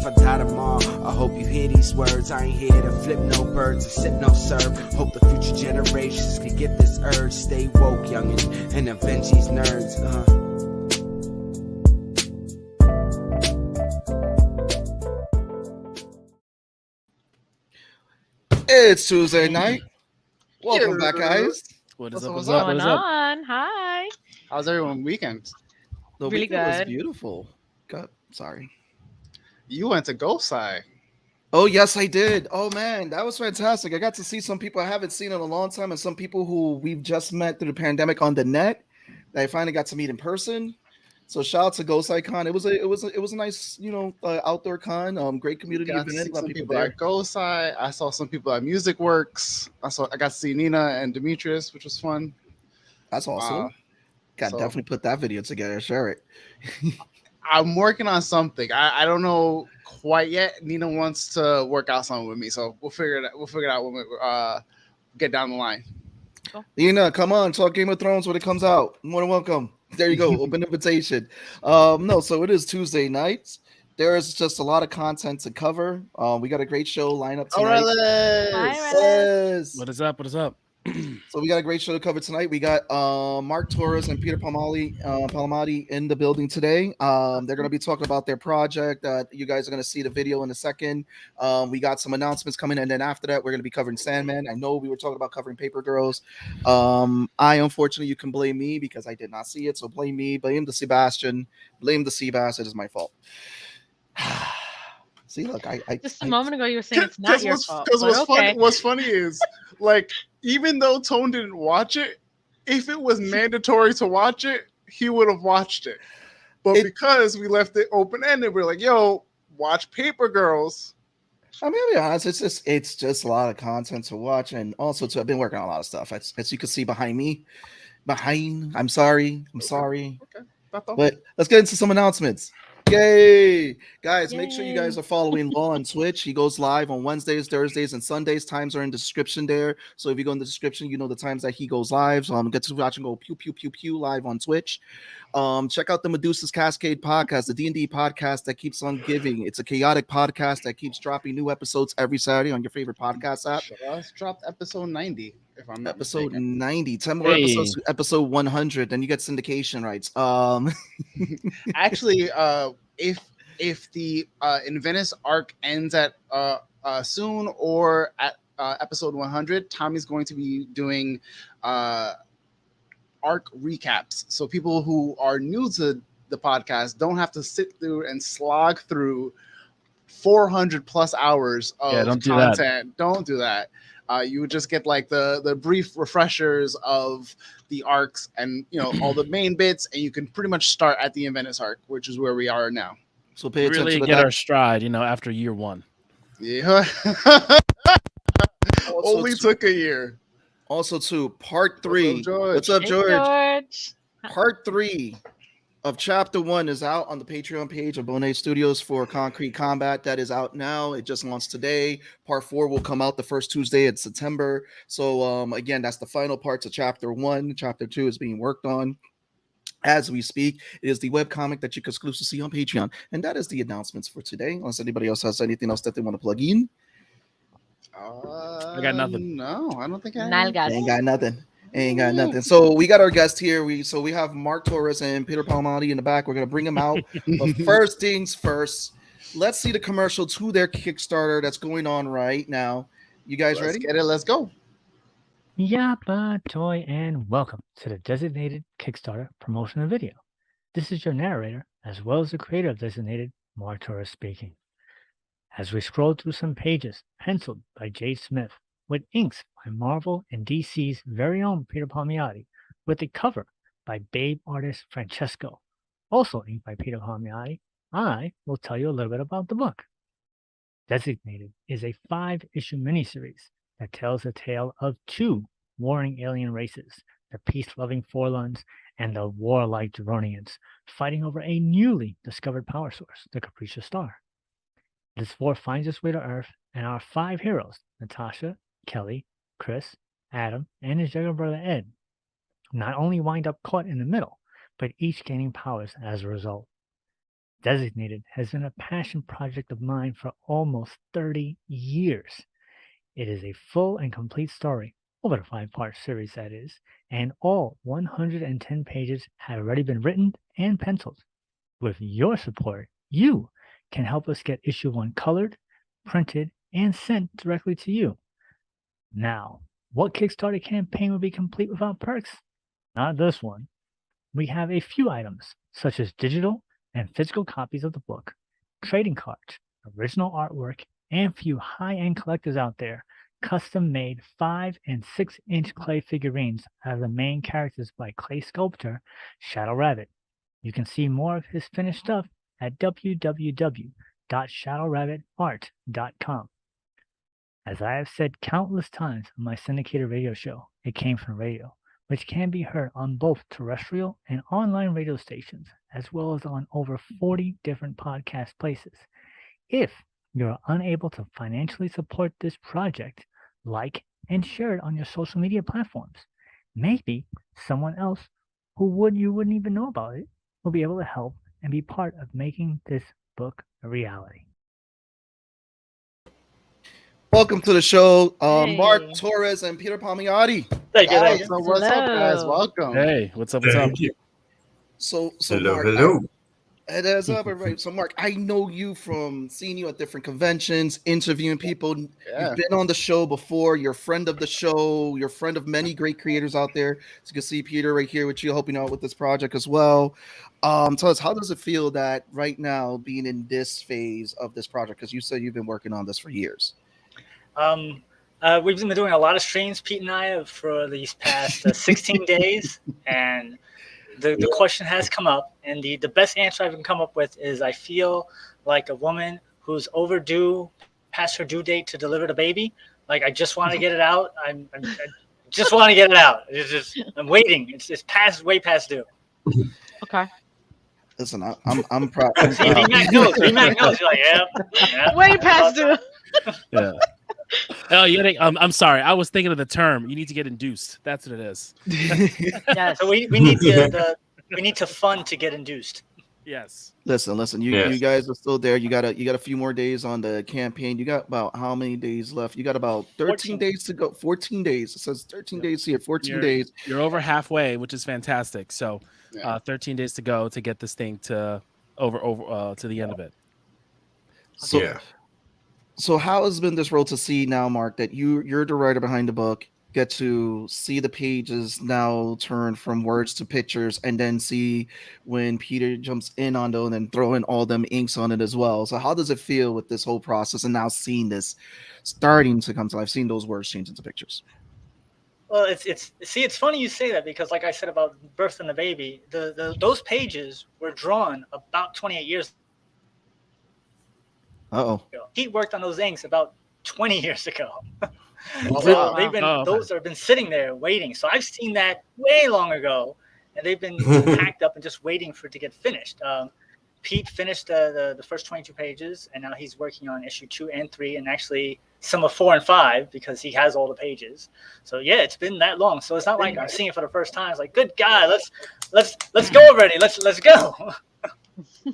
I die tomorrow. I hope you hear these words. I ain't here to flip no birds or sip no serve. Hope the future generations can get this urge. Stay woke, youngin', and avenge these nerds. It's Tuesday night. Welcome back, guys. What's going on? Hi. How's everyone's weekend? The Really weekend was good. beautiful. Sorry. You went to Gosai. Oh, yes, I did. Oh, man, that was fantastic. I got to see some people I haven't seen in a long time and some people who we've just met through the pandemic on the net that I finally got to meet in person. So shout out to Gosai Con. It was a nice, outdoor con. Great community Got to event. see A lot of some people people there. at Gosai. I saw some people at Music Works. I got to see Nina and Demetrius, which was fun. That's awesome. Definitely put that video together. Share it. I'm working on something. I don't know quite yet. Nina wants to work out something with me, so we'll figure it out. We'll figure it out when we get down the line. Cool. Nina, come on, talk Game of Thrones when it comes out. More than welcome. There you go. Open invitation. So it is Tuesday nights. There is just a lot of content to cover. We got a great show lineup tonight. Hi, Relis. What is up? What is up? So we got a great show to cover tonight. We got Mark Torres and Peter Palmiotti in the building today. They're going to be talking about their project. You guys are going to see the video in a second. We got some announcements coming, and then after that, we're going to be covering Sandman. I know we were talking about covering Paper Girls. Unfortunately, you can blame me because I did not see it. So blame me. Blame the Sebastian. Blame the Seabass. It is my fault. See, look, I Just a moment ago, you were saying it's not your fault. But What's funny is, like, even though Tone didn't watch it, if it was mandatory to watch it, he would have watched it. But because we left it open-ended, we're like, yo, watch Paper Girls. I mean, to be honest, it's just a lot of content to watch, and also I've been working on a lot of stuff. As you can see behind me, I'm sorry. Okay. But let's get into some announcements. Yay! Guys, make sure you guys are following Law on Twitch. He goes live on Wednesdays, Thursdays, and Sundays. Times are in the description there. So if you go in the description, you know the times that he goes live. So get to watch and go pew, pew, pew, pew live on Twitch. Check out the Medusa's Cascade podcast, the D&D podcast that keeps on giving. It's a chaotic podcast that keeps dropping new episodes every Saturday on your favorite podcast app. Just dropped episode 90, if I'm not Episode mistaken. 90. 10 more episodes to episode 100. Then you get syndication rights. Actually, if the in Venice arc ends at soon or at episode 100, Tommy's going to be doing arc recaps, so people who are new to the podcast don't have to sit through and slog through 400 plus hours of content. Don't do that. You would just get like the brief refreshers of the arcs and all the main bits, and you can pretty much start at the Venice arc, which is where we are now. So pay attention really to get that. our stride, after year one. Yeah. Only took a year. Also, too, part 3. What's up, George? Hey, George. Part 3 of Chapter 1 is out on the Patreon page of Bonet Studios for Concrete Combat. That is out now. It just launched today. Part 4 will come out the first Tuesday in September. So, again, that's the final parts of Chapter 1. Chapter 2 is being worked on as we speak. It is the webcomic that you can exclusively see on Patreon. And that is the announcements for today. Unless anybody else has anything else that they want to plug in. I got nothing. No, I don't think I Nalgas. Ain't got nothing. So we got our guest here. We have Mark Torres and Peter Palmiotti in the back. We're gonna bring them out. But first things first, let's see the commercial to their Kickstarter that's going on right now. You guys ready? Get it. Let's go. Yappa toy, and welcome to the Designated Kickstarter promotional video. This is your narrator, as well as the creator of Designated, Mark Torres speaking. As we scroll through some pages, penciled by Jade Smith, with inks by Marvel and DC's very own Peter Palmiotti, with a cover by Babe artist Francesco, also inked by Peter Palmiotti, I will tell you a little bit about the book. Designated is a 5-issue miniseries that tells the tale of 2 warring alien races, the peace-loving Forlans and the warlike Duronians, fighting over a newly discovered power source, the Capricious Star. This force finds its way to Earth, and our 5 heroes, Natasha, Kelly, Chris, Adam, and his younger brother Ed, not only wind up caught in the middle, but each gaining powers as a result. Designated has been a passion project of mine for almost 30 years. It is a full and complete story, over the 5-part series that is, and all 110 pages have already been written and penciled. With your support, you can help us get issue 1 colored, printed, and sent directly to you. Now, what Kickstarter campaign would be complete without perks? Not this one. We have a few items, such as digital and physical copies of the book, trading cards, original artwork, and few high-end collectors out there, custom-made 5 and 6-inch clay figurines of the main characters by clay sculptor Shadow Rabbit. You can see more of his finished stuff at www.shadowrabbitart.com. As I have said countless times on my syndicated radio show, It Came From the Radio, which can be heard on both terrestrial and online radio stations, as well as on over 40 different podcast places. If you are unable to financially support this project, like and share it on your social media platforms. Maybe someone else who you wouldn't even know about it will be able to help and be part of making this book a reality. Welcome to the show, Hey. Mark Torres and Peter Palmiotti. Thank you. So what's up, guys? Hello. Welcome. Hey, what's up? What's up? Thank you. So Hello, Mark, hello. It is up, right? So, Mark, I know you from seeing you at different conventions, interviewing people. Yeah. You've been on the show before. You're a friend of the show. You're a friend of many great creators out there. So you can see Peter right here with you, helping out with this project as well. Tell us, how does it feel that right now being in this phase of this project? Because you said you've been working on this for years. We've been doing a lot of streams, Pete and I, for these past 16 days, and the question has come up, and the best answer I can come up with is I feel like a woman who's overdue past her due date to deliver the baby. Like, I just want to get it out. I just want to get it out. I'm waiting. It's way past due. Okay. Listen, I'm proud. See, Vmac knows. Vmac knows. You're like, yeah. Way past due. Yeah. Oh, I'm sorry. I was thinking of the term. You need to get induced. That's what it is. Yes. So we need we need to fund to get induced. Yes. Listen. You guys are still there. You got a few more days on the campaign. You got about how many days left? You got about 13 days to go. 14 days. It says 13 days here. 14 days. You're over halfway, which is fantastic. So, 13 days to go to get this thing to over to the end of it. So, Yeah. So how has been this road to see now, Mark, that you're the writer behind the book, get to see the pages now turn from words to pictures, and then see when Peter jumps in on those and then throw in all them inks on it as well. So how does it feel with this whole process and now seeing this starting to come to life, seeing those words change into pictures? Well, it's funny you say that, because like I said about Birth and the Baby, those pages were drawn about 28 years ago. He worked on those inks about 20 years ago. So they've been those have been sitting there waiting. So I've seen that way long ago, and they've been packed up and just waiting for it to get finished. Pete finished the first 22 pages, and now he's working on issue 2 and 3, and actually some of 4 and 5, because he has all the pages. So yeah, it's been that long. So it's not like I'm seeing it for the first time. It's like, good God, let's go already. Let's go.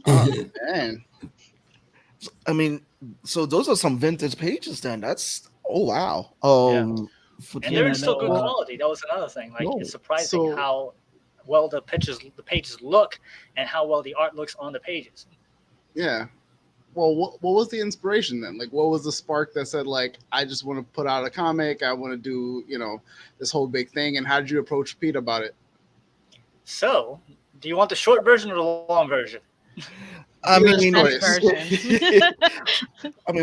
Oh, man. I mean, so those are some vintage pages then. That's wow. And they're in still good quality. That was another thing. Like, it's surprising how well the pages look, and how well the art looks on the pages. Yeah. Well, what was the inspiration then? Like, what was the spark that said, like, I just want to put out a comic, I want to do, this whole big thing? And how did you approach Pete about it? So, do you want the short version or the long version? I mean,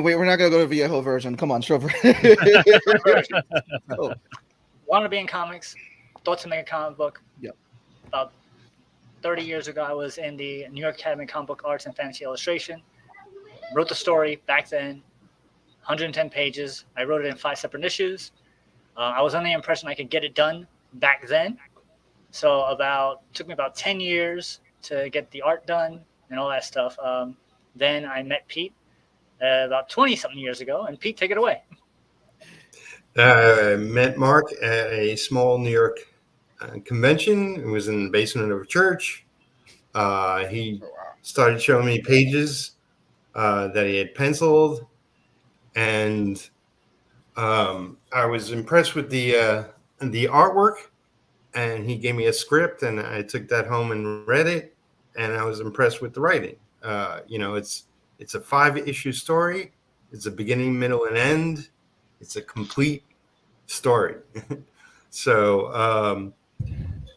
we're not gonna go to Viejo version. Come on, short version. Wanted to be in comics. Thought to make a comic book. Yep. About 30 years ago, I was in the New York Academy of Comic Book Arts and Fantasy Illustration. Wrote the story back then, 110 pages. I wrote it in 5 separate issues. I was under the impression I could get it done back then. So took me about 10 years to get the art done and all that stuff. Then I met Pete about 20-something years ago, and Pete, take it away. I met Mark at a small New York convention. It was in the basement of a church. He started showing me pages that he had penciled, and I was impressed with the artwork. And he gave me a script, and I took that home and read it, and I was impressed with the writing. It's a 5-issue story. It's a beginning, middle, and end. It's a complete story. So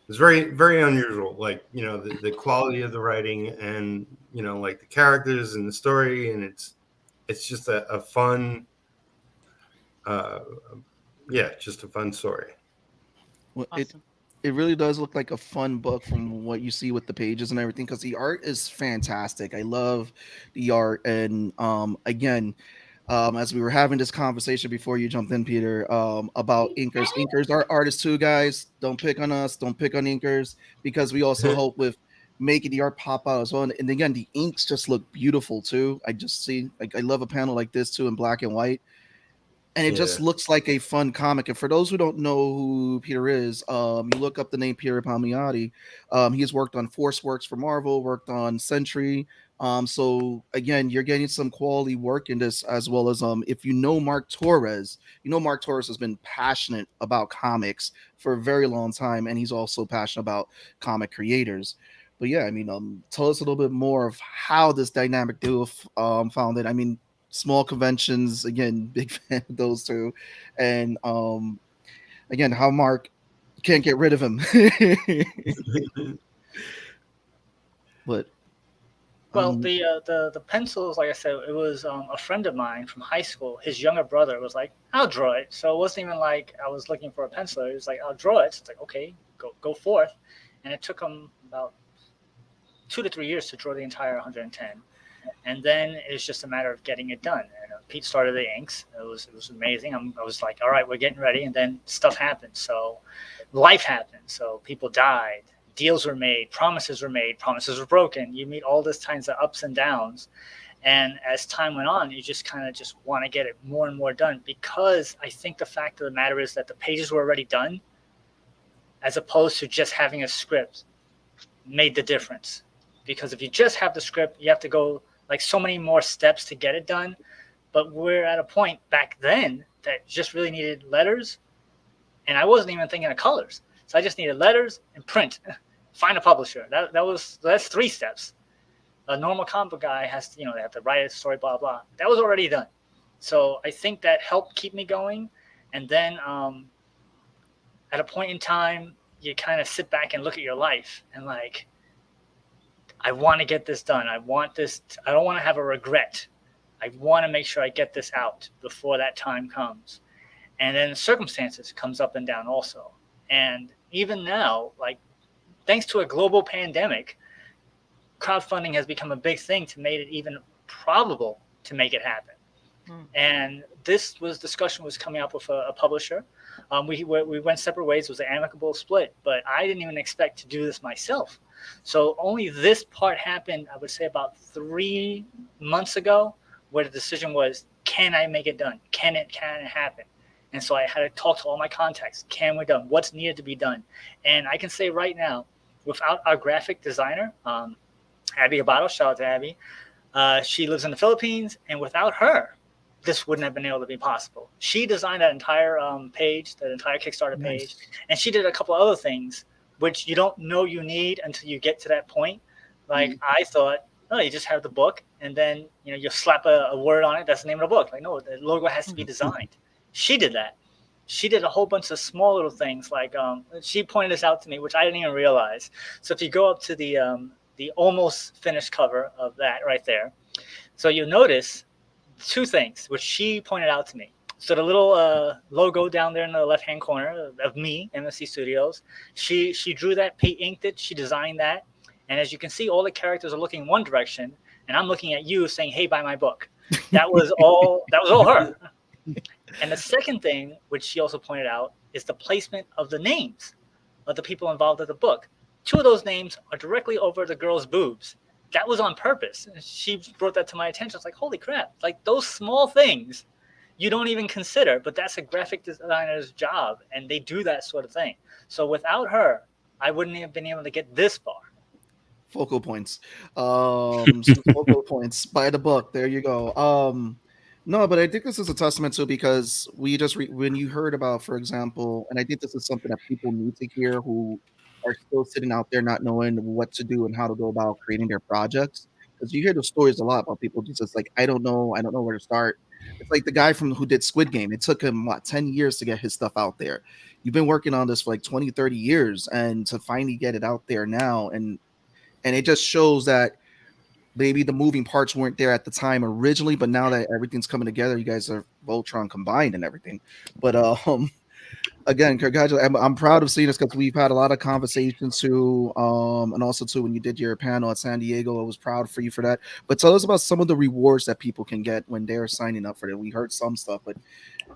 it's very, very unusual. Like, the quality of the writing, and like the characters and the story, and it's just a fun, just a fun story. Well, Awesome. it really does look like a fun book from what you see with the pages and everything, because the art is fantastic. I love the art. And again, as we were having this conversation before you jumped in, Peter, about inkers. Inkers are artists too, guys. Don't pick on us. Don't pick on inkers, because we also help with making the art pop out as well. And again, the inks just look beautiful too. I just see, like, I love a panel like this too in black and white. And it just looks like a fun comic. And for those who don't know who Peter is, you look up the name Peter Palmiotti. He has worked on Force Works for Marvel, worked on Sentry. So again, you're getting some quality work in this, as well as if you know Mark Torres, Mark Torres has been passionate about comics for a very long time, and he's also passionate about comic creators. But yeah, I mean, tell us a little bit more of how this dynamic duo found it. I mean, small conventions, again, big fan of those two, and again, how Mark can't get rid of him. But well, the pencils, like I said, it was a friend of mine from high school. His younger brother was like, "I'll draw it." So it wasn't even like I was looking for a penciler. He was like, "I'll draw it." So it's like, okay, go forth. And it took him about 2 to 3 years to draw the entire 110. And then it's just a matter of getting it done. And Pete started the inks. It was amazing. I was like, all right, we're getting ready. And then stuff happened. So life happened. So people died. Deals were made. Promises were made. Promises were broken. You meet all this kinds of ups and downs. And as time went on, you just kind of just want to get it more and more done, because I think the fact of the matter is that the pages were already done, as opposed to just having a script, made the difference. Because if you just have the script, you have to go like so many more steps to get it done. But we're at a point back then that just really needed letters. And I wasn't even thinking of colors. So I just needed letters and print, find a publisher. That's 3 steps. A normal comic book guy has to, they have to write a story, blah, blah. That was already done. So I think that helped keep me going. And then at a point in time, you kind of sit back and look at your life and like, I want to get this done. I don't want to have a regret. I want to make sure I get this out before that time comes. And then circumstances comes up and down also. And even now, like, thanks to a global pandemic, crowdfunding has become a big thing to make it even probable to make it happen. And this discussion was coming up with a publisher. We went separate ways. It was an amicable split, but I didn't even expect to do this myself. So only this part happened, I would say, about 3 months ago, where the decision was, can I make it done? Can it happen? And so I had to talk to all my contacts. Can we done? What's needed to be done? And I can say right now, without our graphic designer, Abby Abato, shout out to Abby, she lives in the Philippines, and without her, this wouldn't have been able to be possible. She designed that entire page, that entire Kickstarter page, and she did a couple other things which you don't know you need until you get to that point. Like I thought, oh, you just have the book, and then you slap a word on it. That's the name of the book. Like, no, the logo has to be designed. She did that. She did a whole bunch of small little things. Like she pointed this out to me, which I didn't even realize. So if you go up to the almost finished cover of that right there, so you'll notice 2 things which she pointed out to me. So the little logo down there in the left-hand corner of me, MSC Studios, she drew that, inked it, she designed that. And as you can see, all the characters are looking one direction, and I'm looking at you saying, hey, buy my book. That was all her. And the second thing, which she also pointed out, is the placement of the names of the people involved in the book. 2 of those names are directly over the girl's boobs. That was on purpose. She brought that to my attention. I was like, holy crap. Like, those small things you don't even consider, but that's a graphic designer's job, and they do that sort of thing. So without her, I wouldn't have been able to get this far. Focal points. Some focal points. Buy the book. There you go. No, but I think this is a testament to, because we just when you heard about, for example, and I think this is something that people need to hear who are still sitting out there not knowing what to do and how to go about creating their projects. Because you hear the stories a lot about people just like, I don't know where to start. It's like the guy who did Squid Game. It took him 10 years to get his stuff out there. You've been working on this for like 20, 30 years, and to finally get it out there now, and it just shows that maybe the moving parts weren't there at the time originally, but now that everything's coming together, you guys are Voltron combined and everything. But again, congratulations. I'm proud of seeing this, because we've had a lot of conversations too, and also too when you did your panel at San Diego, I was proud for you for that. But tell us about some of the rewards that people can get when they're signing up for it. We heard some stuff, but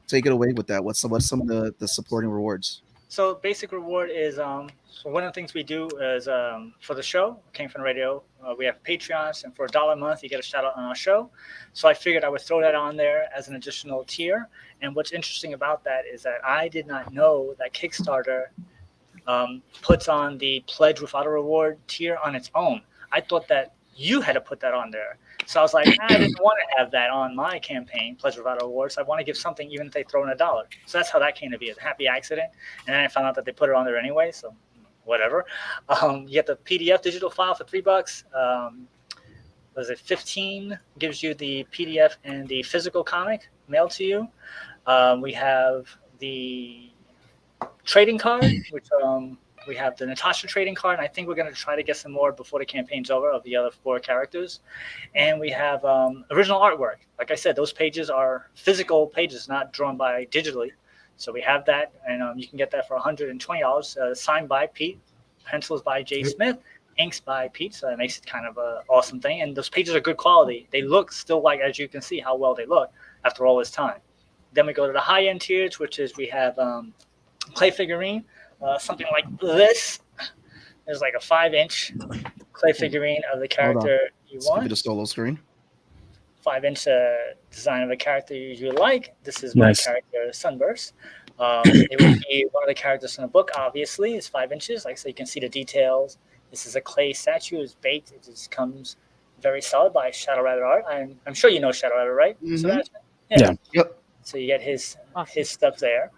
take it away with that. What's some of the supporting rewards? So basic reward is so one of the things we do is for the show, Came From the Radio, we have Patreons, and for $1 a month you get a shout out on our show. So I figured I would throw that on there as an additional tier. And what's interesting about that is that I did not know that Kickstarter puts on the pledge without a reward tier on its own. I thought that you had to put that on there. So I was like, I didn't want to have that on my campaign, Pledge Without Awards. I want to give something even if they throw in $1. So that's how that came to be, a happy accident. And then I found out that they put it on there anyway, so whatever. You get the PDF digital file for $3. Was it 15? Gives you the PDF and the physical comic mailed to you. We have the trading card, which we have the Natasha trading card, and I think we're going to try to get some more before the campaign's over of the other 4 characters. And we have original artwork. Like I said, those pages are physical pages, not drawn by digitally. So we have that, and you can get that for $120. Signed by Pete, pencils by Jay Smith, inks by Pete. So that makes it kind of an awesome thing. And those pages are good quality. They look still like, as you can see, how well they look after all this time. Then we go to the high-end tiers, which is we have clay figurine. Something like this. There's like a 5-inch clay figurine of the character you want. Give it a solo screen. 5-inch design of a character you like. This is my character, Sunburst. It would be one of the characters in the book, obviously. It's 5 inches, like so you can see the details. This is a clay statue. It's baked. It just comes very solid by Shadow Rabbit Art. I'm sure you know Shadow Rabbit, right? Mm-hmm. Sebastian? Yeah. Yep. So you get his stuff there.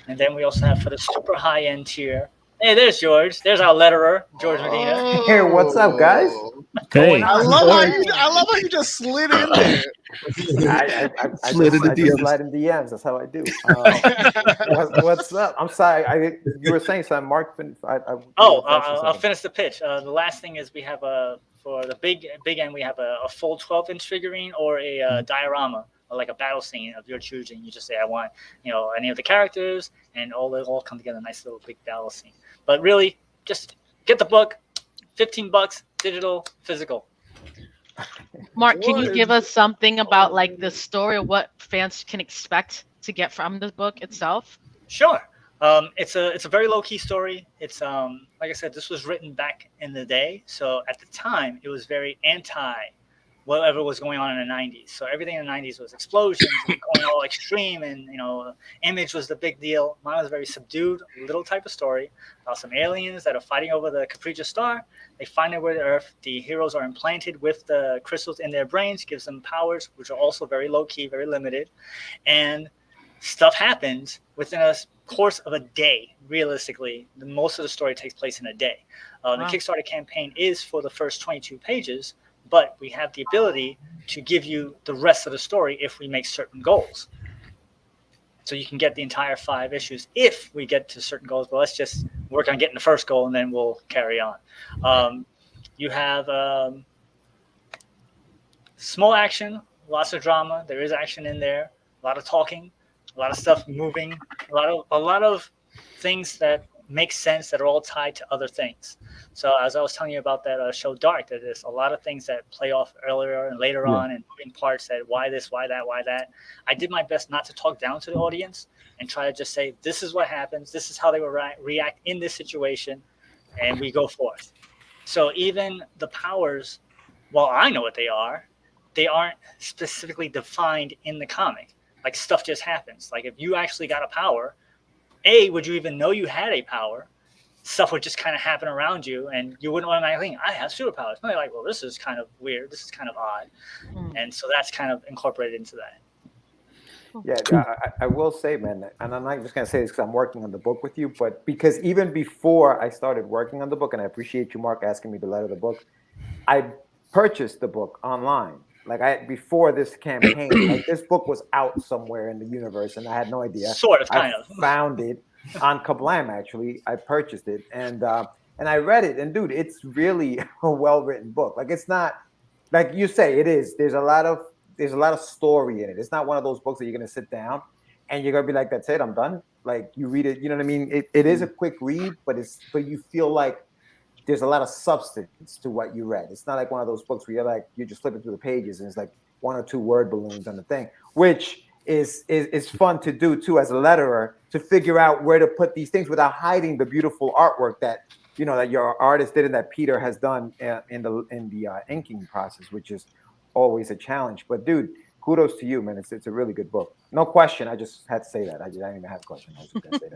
And then we also have for the super high-end tier. Hey, there's George. There's our letterer, George Medina. Hey, what's up, guys? Hey. I love how you just slid in there. I just slide in DMs. That's how I do. What's up? I'm sorry. You were saying something, Mark. I'll finish the pitch. The last thing is we have for the big end, we have a full 12-inch figurine or a diorama, like a battle scene of your choosing. You just say, I want, any of the characters, and they all come together, a nice little big battle scene. But really, just get the book, $15, digital, physical. Mark, can you give us something about like the story of what fans can expect to get from the book itself? Sure. It's a very low key story. It's like I said, this was written back in the day, so at the time it was very anti whatever was going on in the 90s. So everything in the 90s was explosions and going all extreme, and image was the big deal. Mine was a very subdued little type of story about some aliens that are fighting over the Capriccia star. They find their way to Earth. The heroes are implanted with the crystals in their brains, gives them powers, which are also very low key, very limited. And stuff happens within a course of a day. Realistically, most of the story takes place in a day. The Kickstarter campaign is for the first 22 pages, but we have the ability to give you the rest of the story if we make certain goals. So you can get the entire 5 issues if we get to certain goals, but let's just work on getting the first goal and then we'll carry on. You have small action, lots of drama. There is action in there, a lot of talking, a lot of stuff moving, a lot of things that make sense that are all tied to other things. So as I was telling you about that show Dark, that there's a lot of things that play off earlier and later on, and moving parts that why this, why that, why that. I did my best not to talk down to the audience and try to just say, this is what happens, this is how they will react in this situation, and we go forth. So even the powers, while I know what they aren't specifically defined in the comic. Like stuff just happens. Like if you actually got a power, A, would you even know you had a power? stuff would just kind of happen around you, and you wouldn't automatically think, I have superpowers. No, you're like, well, this is kind of weird. This is kind of odd. And so that's kind of incorporated into that. Yeah, I will say, man, and I'm not just going to say this because I'm working on the book with you, but because even before I started working on the book, and I appreciate you, Mark, asking me to letter the book, I purchased the book online. Like before this campaign, like this book was out somewhere in the universe, and I had no idea. Sort of, kind of. Found it on Kablam, actually. I purchased it, and I read it, and dude, it's really a well-written book. Like it's not, like you say, it is. There's a lot of story in it. It's not one of those books that you're gonna sit down and you're gonna be like, that's it, I'm done. Like you read it, you know what I mean? It is a quick read, but you feel like there's a lot of substance to what you read. It's not like one of those books where you're just flipping through the pages and it's like 1 or 2 word balloons on the thing, which is fun to do too as a letterer, to figure out where to put these things without hiding the beautiful artwork that that your artist did and that Peter has done in the inking process, which is always a challenge. But dude, kudos to you, man. It's a really good book. No question. I just had to say that. I didn't even have a question. I was just gonna say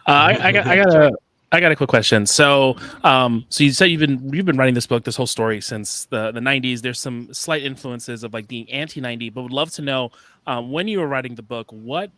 that. I got a quick question. So you said you've been writing this book, this whole story since the 90s. There's some slight influences of like being anti-90, but would love to know when you were writing the book, what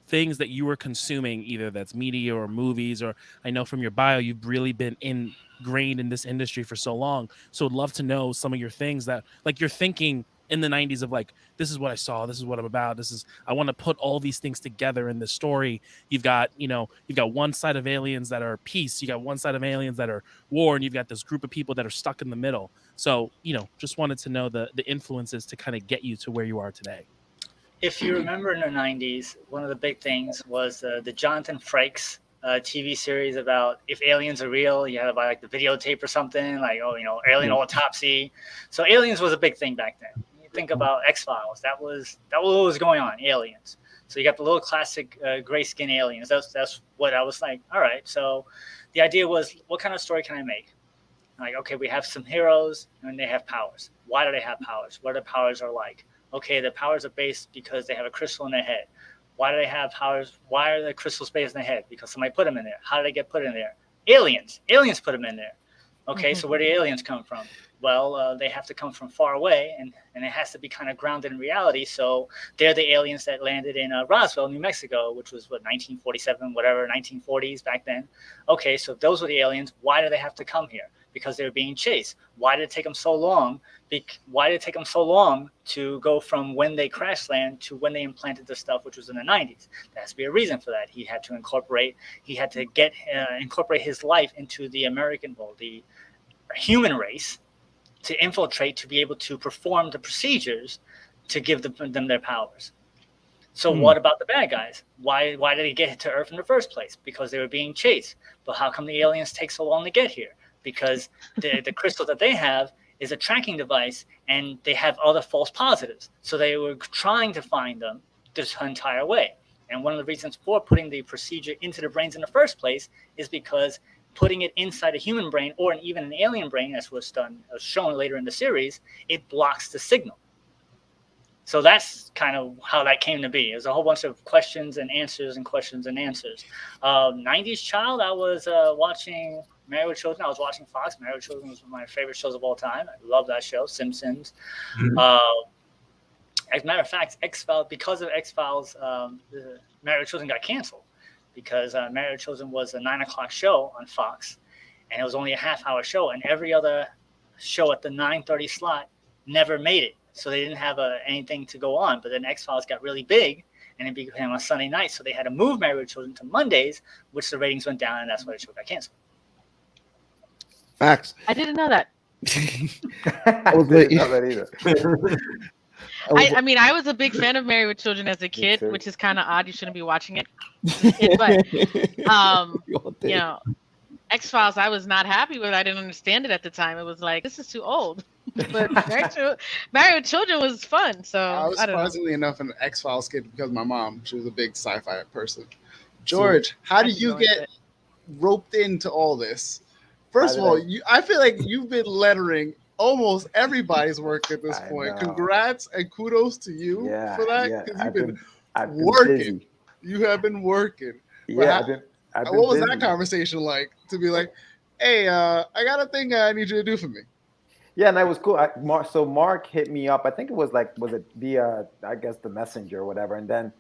things that you were consuming, either that's media or movies, or I know from your bio you've really been ingrained in this industry for so long. So I'd love to know some of your things that like you're thinking in the 90s of like, this is what I saw, this is what I'm about, I want to put all these things together in this story. You've got one side of aliens that are peace, you got one side of aliens that are war, and you've got this group of people that are stuck in the middle. So, just wanted to know the influences to kind of get you to where you are today. If you remember in the 90s, one of the big things was the Jonathan Frakes TV series about if aliens are real, you had to buy like the videotape or something, like, alien autopsy. So aliens was a big thing back then. You think about X-Files, that was what was going on, aliens. So you got the little classic gray skin aliens. That's what I was like, all right. So the idea was, what kind of story can I make? Like, okay, we have some heroes and they have powers. Why do they have powers? What are the powers are like? Okay, the powers are based because they have a crystal in their head. Why do they have powers? Why are the crystals based in their head? Because somebody put them in there. How did they get put in there? Aliens put them in there. Okay, so where do aliens come from? Well, they have to come from far away, and it has to be kind of grounded in reality. So they're the aliens that landed in Roswell, New Mexico, which was, 1947, whatever, 1940s back then. Okay, so those were the aliens. Why do they have to come here? Because they were being chased. Why did it take them so long? Why did it take them so long to go from when they crash land to when they implanted the stuff, which was in the 90s? There has to be a reason for that. He had to incorporate his life into the the human race to infiltrate, to be able to perform the procedures to give them their powers. So what about the bad guys? Why did they get to Earth in the first place? Because they were being chased. But how come the aliens take so long to get here? Because the crystal that they have is a tracking device, and they have other false positives. So they were trying to find them this entire way. And one of the reasons for putting the procedure into the brains in the first place is because putting it inside a human brain or even an alien brain, as was shown later in the series, it blocks the signal. So that's kind of how that came to be. It was a whole bunch of questions and answers and questions and answers. 90s child, I was watching Married with Children. I was watching Fox. Married with Children was one of my favorite shows of all time. I love that show. Simpsons. As a matter of fact, X-Files, because of X-Files, Married with Children got canceled because Married with Children was a 9:00 show on Fox, and it was only a half-hour show, and every other show at the 9:30 slot never made it. So they didn't have anything to go on. But then X-Files got really big, and it became a Sunday night. So they had to move Married with Children to Mondays, which the ratings went down, and that's why the show got canceled. Facts. I didn't know that. I didn't know that either. I mean, I was a big fan of Married with Children as a kid, which is kind of odd. You shouldn't be watching it. But, X-Files, I was not happy with. I didn't understand it at the time. It was like, this is too old. But Married with Children was fun. So I was surprisingly enough an X-Files kid because my mom, she was a big sci-fi person. George, how do you get roped into all this? First of all, I feel like you've been lettering almost everybody's work at this point. Congrats and kudos to you for that, because you've been working. You have been working. Yeah, What was that conversation like? To be like, hey, I got a thing I need you to do for me. Yeah, and that was cool. So Mark hit me up. I think it was it via, I guess, the messenger or whatever. And then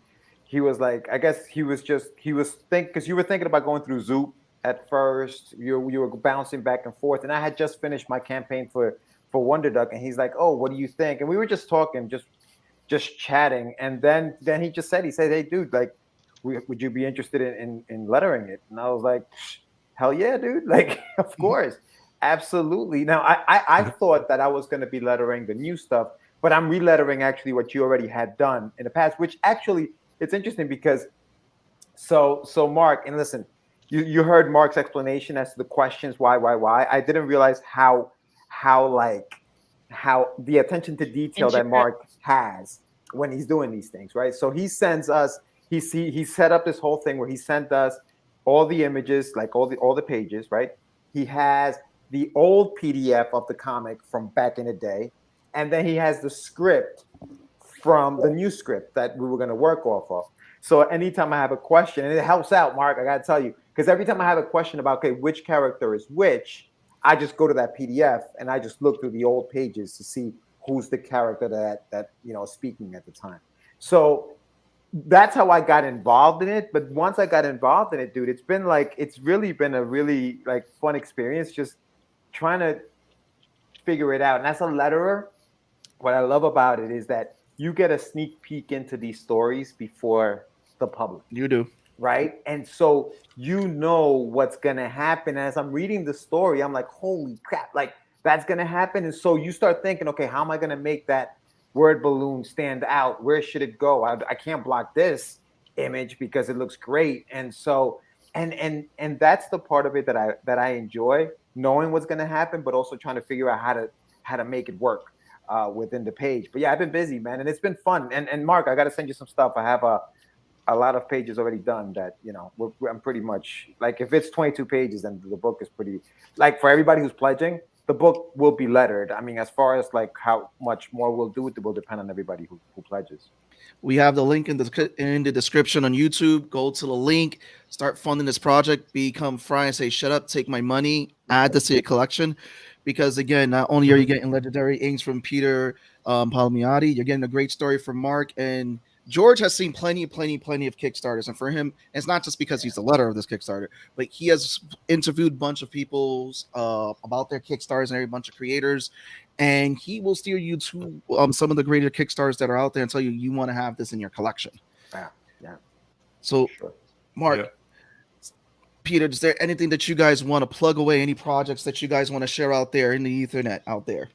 he was like, I guess he was because you were thinking about going through Zoop at first. You were bouncing back and forth, and I had just finished my campaign for Wonder Duck, and he's like, "Oh, what do you think?" And we were just talking, just chatting, and then he said, "Hey, dude, like, would you be interested in lettering it?" And I was like, "Hell yeah, dude! Like, of course." Absolutely. Now, I thought that I was going to be lettering the new stuff, but I'm relettering actually what you already had done in the past, which actually it's interesting because so Mark, and listen, you heard Mark's explanation as to the questions why. I didn't realize how the attention to detail that Mark has when he's doing these things, right? So he sends us, he set up this whole thing where he sent us all the images, like all the pages, right? He has the old PDF of the comic from back in the day, and then he has the script from the new script that we were going to work off of. So anytime I have a question, and it helps out, Mark, I got to tell you, because every time I have a question about, okay, which character is which, I just go to that PDF and I just look through the old pages to see who's the character that speaking at the time. So that's how I got involved in it. But once I got involved in it, dude, it's really been a really like fun experience just trying to figure it out. And as a letterer, what I love about it is that you get a sneak peek into these stories before the public. You do. Right? And so you know what's going to happen. As I'm reading the story, I'm like, holy crap, like that's going to happen. And so you start thinking, okay, how am I going to make that word balloon stand out? Where should it go? I can't block this image because it looks great. And so, and that's the part of it that I enjoy, knowing what's going to happen, but also trying to figure out how to make it work within the page. But yeah, I've been busy, man, and it's been fun. And Mark, I got to send you some stuff. I have a lot of pages already done that, I'm pretty much like, if it's 22 pages, then the book is pretty, like, for everybody who's pledging, the book will be lettered. I mean, as far as like how much more we'll do, it will depend on everybody who pledges. We have the link in the description on YouTube. Go to the link, start funding this project, become Fry and say, shut up, take my money, add this to your collection. Because again, not only are you getting legendary inks from Peter Palmiotti, you're getting a great story from Mark, and George has seen plenty of Kickstarters. And for him, it's not just because he's the letter of this Kickstarter, but he has interviewed a bunch of people about their Kickstarters and a bunch of creators. And he will steer you to some of the greater Kickstarters that are out there and tell you want to have this in your collection. Yeah. So, sure. Mark, Peter, is there anything that you guys want to plug away? Any projects that you guys want to share out there in the Ethernet out there?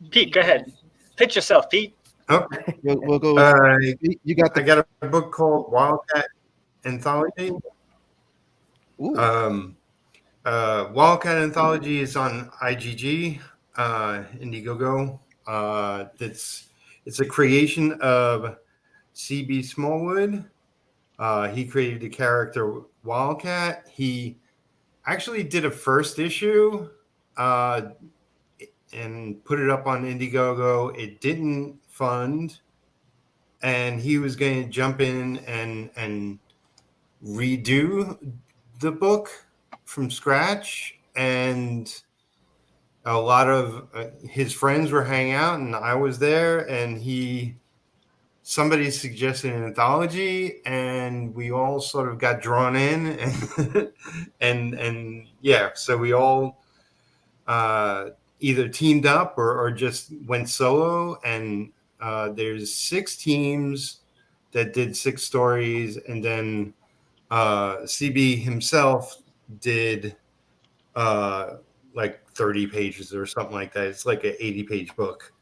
Pete, go ahead. Pitch yourself, Pete. Oh, we'll go. You got I got a book called Wildcat Anthology. Wildcat Anthology is on IGG, Indiegogo. It's a creation of CB Smallwood. He created the character Wildcat. He actually did a first issue and put it up on Indiegogo. It didn't fund, and he was going to jump in and redo the book from scratch. And a lot of his friends were hanging out, and I was there, and somebody suggested an anthology, and we all sort of got drawn in, and yeah, so we all either teamed up or just went solo. And there's 6 teams that did 6 stories, and then CB himself did like 30 pages or something like that. It's like an 80-page book.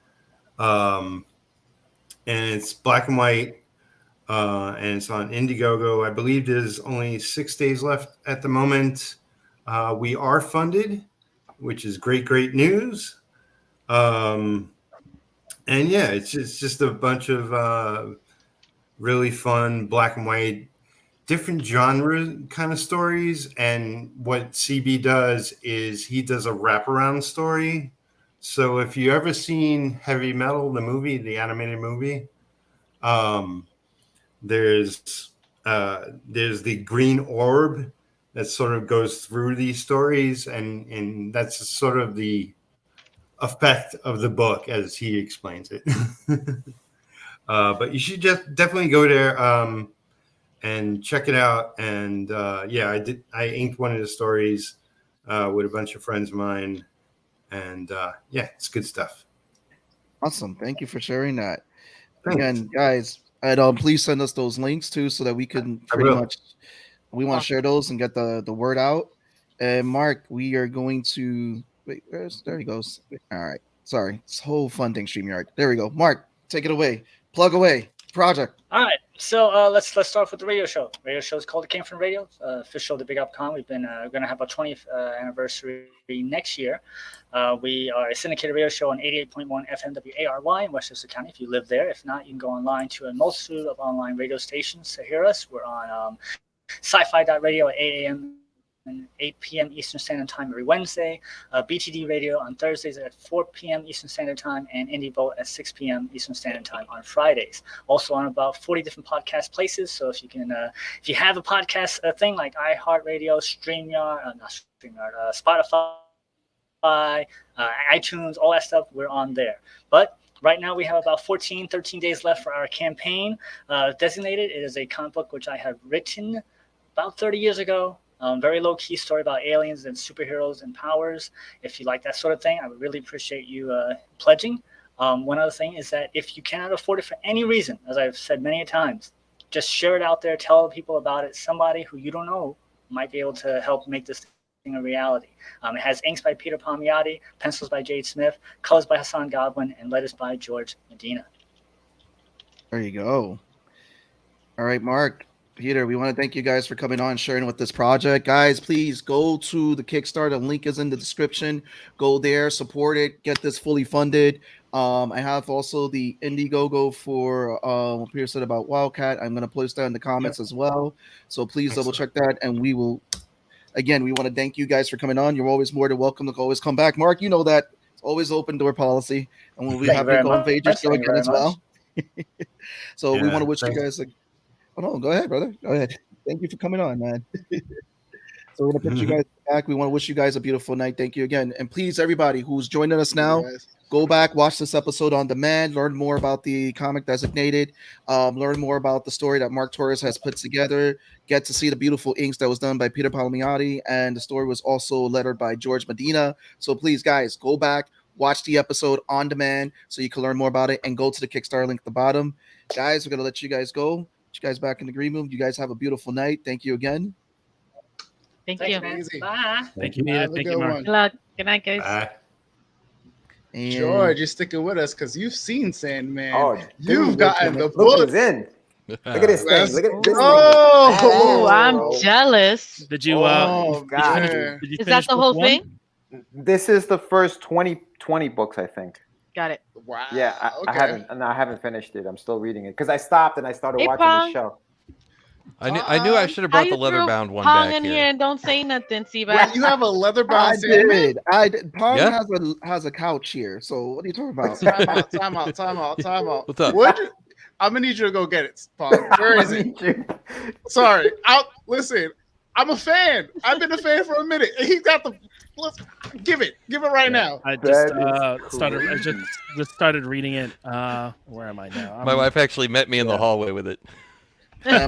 And it's black and white, and it's on Indiegogo. I believe there's only 6 days left at the moment. We are funded, which is great news. And yeah, it's just a bunch of really fun black and white, different genre kind of stories. And what CB does is he does a wraparound story. So if you ever seen Heavy Metal, the movie, the animated movie, there's there's the green orb that sort of goes through these stories, and that's sort of the effect of the book as he explains it. But you should just definitely go there and check it out. And I inked one of the stories with a bunch of friends of mine, and it's good stuff. Awesome. Thank you for sharing that. Again, guys, and please send us those links too, so that we can we want to share those and get the word out. And Mark, we are going to there he goes. All right, sorry, this whole funding StreamYard. There we go. Mark, take it away. Plug away. Project. All right, so let's start off with the radio show. Radio show is called It Came From Radio, official The Big Up Con. We've been going to have our 20th anniversary next year. We are a syndicated radio show on 88.1 FM WARY in Westchester County. If you live there, if not, you can go online to a multitude of online radio stations to hear us. We're on sci-fi.radio at 8 a.m. and 8 p.m. Eastern Standard Time every Wednesday, BTD Radio on Thursdays at 4 p.m. Eastern Standard Time, and Indie Boat at 6 p.m. Eastern Standard Time on Fridays. Also on about 40 different podcast places. So if you can, if you have a podcast thing like iHeartRadio, Spotify, iTunes, all that stuff, we're on there. But right now we have about 13 days left for our campaign. Designated, it is a comic book which I have written about 30 years ago. Very low-key story about aliens and superheroes and powers. If you like that sort of thing, I would really appreciate you pledging. One other thing is that if you cannot afford it for any reason, as I've said many times, just share it out there, tell people about it. Somebody who you don't know might be able to help make this thing a reality. It has inks by Peter Palmiotti, pencils by Jade Smith, colors by Hassan Godwin, and letters by George Medina. There you go. All right, Mark. Peter, we want to thank you guys for coming on and sharing with this project. Guys, please go to the Kickstarter. Link is in the description. Go there, support it, get this fully funded. I have also the Indiegogo for what Peter said about Wildcat. I'm going to post that in the comments as well. So please double check that. And we will, again, we want to thank you guys for coming on. You're always more than welcome to always come back. Mark, you know that. It's always open door policy. And we'll be happy to go invade your show again as well. So we want to wish you guys oh, no, go ahead, brother. Go ahead. Thank you for coming on, man. So we're going to put you guys back. We want to wish you guys a beautiful night. Thank you again. And please, everybody who's joining us now, go back, watch this episode on demand, learn more about the comic Designated, learn more about the story that Mark Torres has put together, get to see the beautiful inks that was done by Peter Palmiotti, and the story was also lettered by George Medina. So please, guys, go back, watch the episode on demand so you can learn more about it, and go to the Kickstarter link at the bottom. Guys, we're going to let you guys go. You guys back in the green room. You guys have a beautiful night. Thank you again. Thank you. Bye. Thank you, Nita. Thank you, Mark. Good luck. Good night, guys. Bye. And George, you're sticking with us because you've seen Sandman. Oh, you've gotten the book. book. Look at this thing. Look at this Oh, I'm jealous. Did you? Oh, did you Is that the whole thing? This is the first 20 books, I think. Got it. Wow. Yeah, Okay. I haven't finished it. I'm still reading it because I stopped and I started Hey, watching Pong. the show. I knew I should have brought the leather-bound one Pong back in here and don't say nothing, Seabass. Wait, you have a leather-bound Sandman? I did. Pong Yeah. has a couch here. So what are you talking about? Time out. What's up? I'm gonna need you to go get it, Pong. Where is it? Sorry. Listen, I'm a fan. I've been a fan for a minute. And he got the. Give it right now. I just started reading it. Where am I now? My wife actually met me in the hallway with it. Law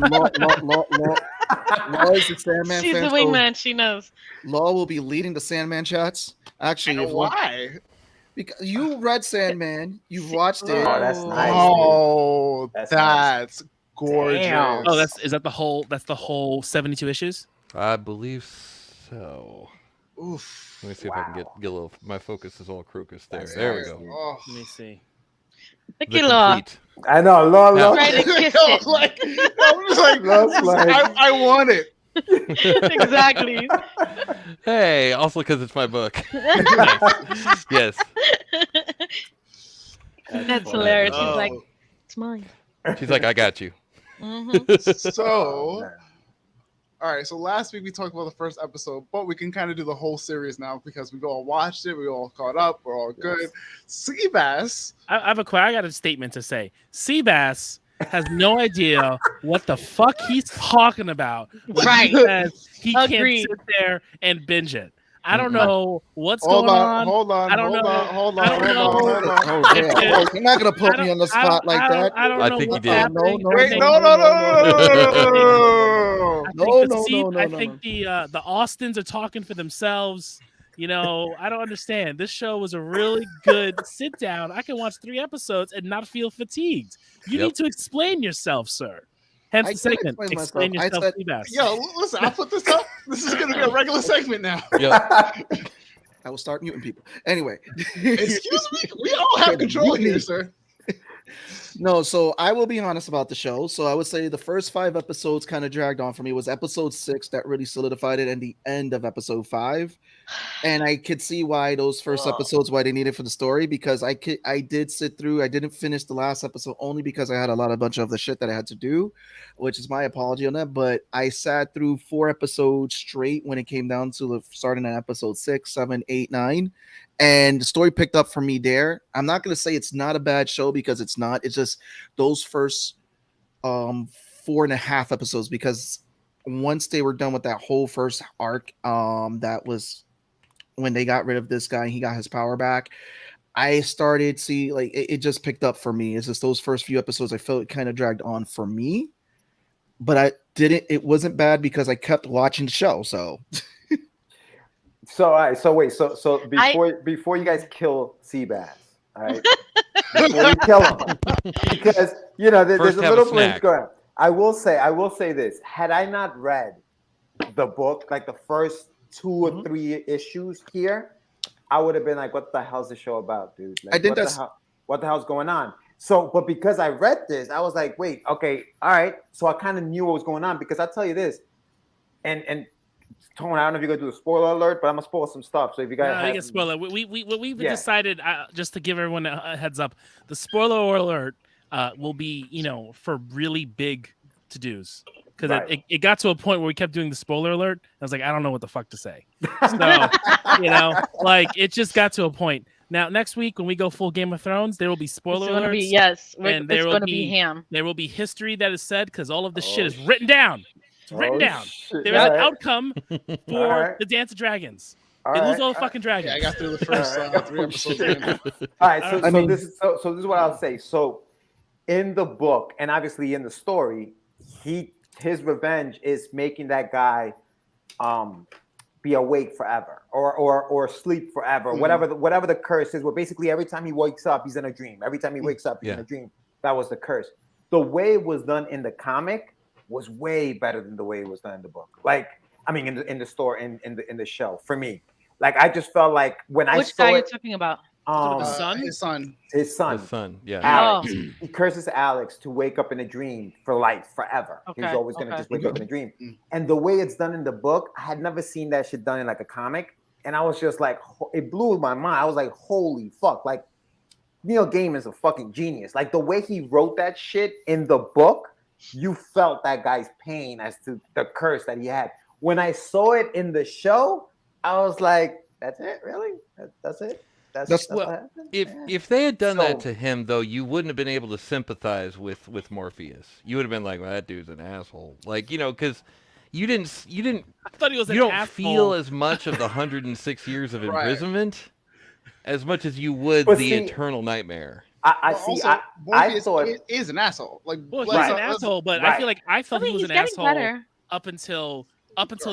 is the Sandman She's fan, the wingman. She knows. Law will be leading the Sandman chats. Actually, Why? Because you read Sandman, you've watched it. Oh, that's nice. Oh, That's that's gorgeous. Damn. Oh, that's the whole 72 issues. I believe so. Oof. Let me see if I can get a little. My focus is all crocus there. That's There we nice, go. dude. Oh. Let me see. Look The at Law. complete. I know, Law. Now- Try to kiss Yo, it. like, I'm just like, That's like- I want it. Exactly. Hey, also because it's my book. Yes. That's hilarious. He's like, Oh. it's mine. She's like, I got you. So, all right. So last week we talked about the first episode, but we can kind of do the whole series now because we've all watched it. We all caught up. We're all good. Seabass. I got a statement to say. Seabass has no idea what the fuck he's talking about. Right. He says he Agreed. can't sit there and binge it. I don't know what's Hold going on, on. hold on, I don't hold know. on, hold I on, don't know. hold on. Oh, damn. You're not gonna put me on the spot like that. I don't I know think what's you did. happening. Wait, no. I think the Austins are talking for themselves. You know, I don't understand. This show was a really good sit down. I can watch 3 episodes and not feel fatigued. You need to explain yourself, sir. Hence the segment. Explain yourself, Seabass. Yo, listen, I'll put this up. This is gonna be a regular segment now. I will start muting people. Anyway. Excuse me? We all have control here, sir. No, so I will be honest about the show. So I would say the first 5 episodes kind of dragged on for me. It was episode 6 that really solidified it, and the end of episode 5. And I could see why those first episodes, why they needed for the story, because I did sit through. I didn't finish the last episode only because I had a bunch of the shit that I had to do, which is my apology on that. But I sat through 4 episodes straight when it came down to starting at episode 6, 7, 8, 9. And the story picked up for me there. I'm not going to say it's not a bad show because it's not. It's just those first 4.5 episodes, because once they were done with that whole first arc, that was when they got rid of this guy and he got his power back. I started see like it just picked up for me. It's just those first few episodes I felt it kind of dragged on for me, but it wasn't bad because I kept watching the show. So all right. So wait. So before you guys kill Seabass, all right, before you kill him, because there's a little blink going. I will say this: had I not read the book, like the first 2 or 3 issues here, I would have been like, "What the hell's the show about, dude?" Like, what the hell's going on? So, but because I read this, I was like, "Wait, okay, all right." So I kind of knew what was going on, because I'll tell you this, and. Tone, I don't know if you're gonna do a spoiler alert, but I'm gonna spoil some stuff. So if you guys, you can spoil it. We've decided, just to give everyone a heads up, the spoiler alert will be for really big to dos, because it got to a point where we kept doing the spoiler alert. I was like, I don't know what the fuck to say. So like it just got to a point. Now next week when we go full Game of Thrones, there will be spoiler alerts. It's going to be ham. There will be history that is said, because all of this shit is written down. It's written down. Shit. There's an outcome for the Dance of Dragons. They lose all the fucking dragons. Yeah, I got through the first 3 episodes. All right, this is what I'll say. So, in the book, and obviously in the story, his revenge is making that guy be awake forever, or sleep forever, whatever the curse is. Well, basically every time he wakes up, he's in a dream. Every time he wakes up, he's in a dream. That was the curse. The way it was done in the comic was way better than the way it was done in the book. Like, I mean, in the store, in the show, for me. Like, I just felt like when I saw it. Which guy are you talking about? His son. His son. Yeah. Alex. He curses Alex to wake up in a dream for life, forever. Okay. He's always gonna just wake up in a dream. And the way it's done in the book, I had never seen that shit done in like a comic. And I was just like, it blew my mind. I was like, holy fuck. Like, Neil Gaiman's a fucking genius. Like, the way he wrote that shit in the book, you felt that guy's pain as to the curse that he had. When I saw it in the show, I was like, "That's it, really? That's it? That's what happened?" If they had done that to him, though, you wouldn't have been able to sympathize with Morpheus. You would have been like, "Well, that dude's an asshole." Like, because you didn't. I thought he was. You don't feel as much of the 106 years of imprisonment as much as you would the eternal nightmare. I thought he is an asshole. Like, he's an asshole, but I feel like I felt he was an asshole up until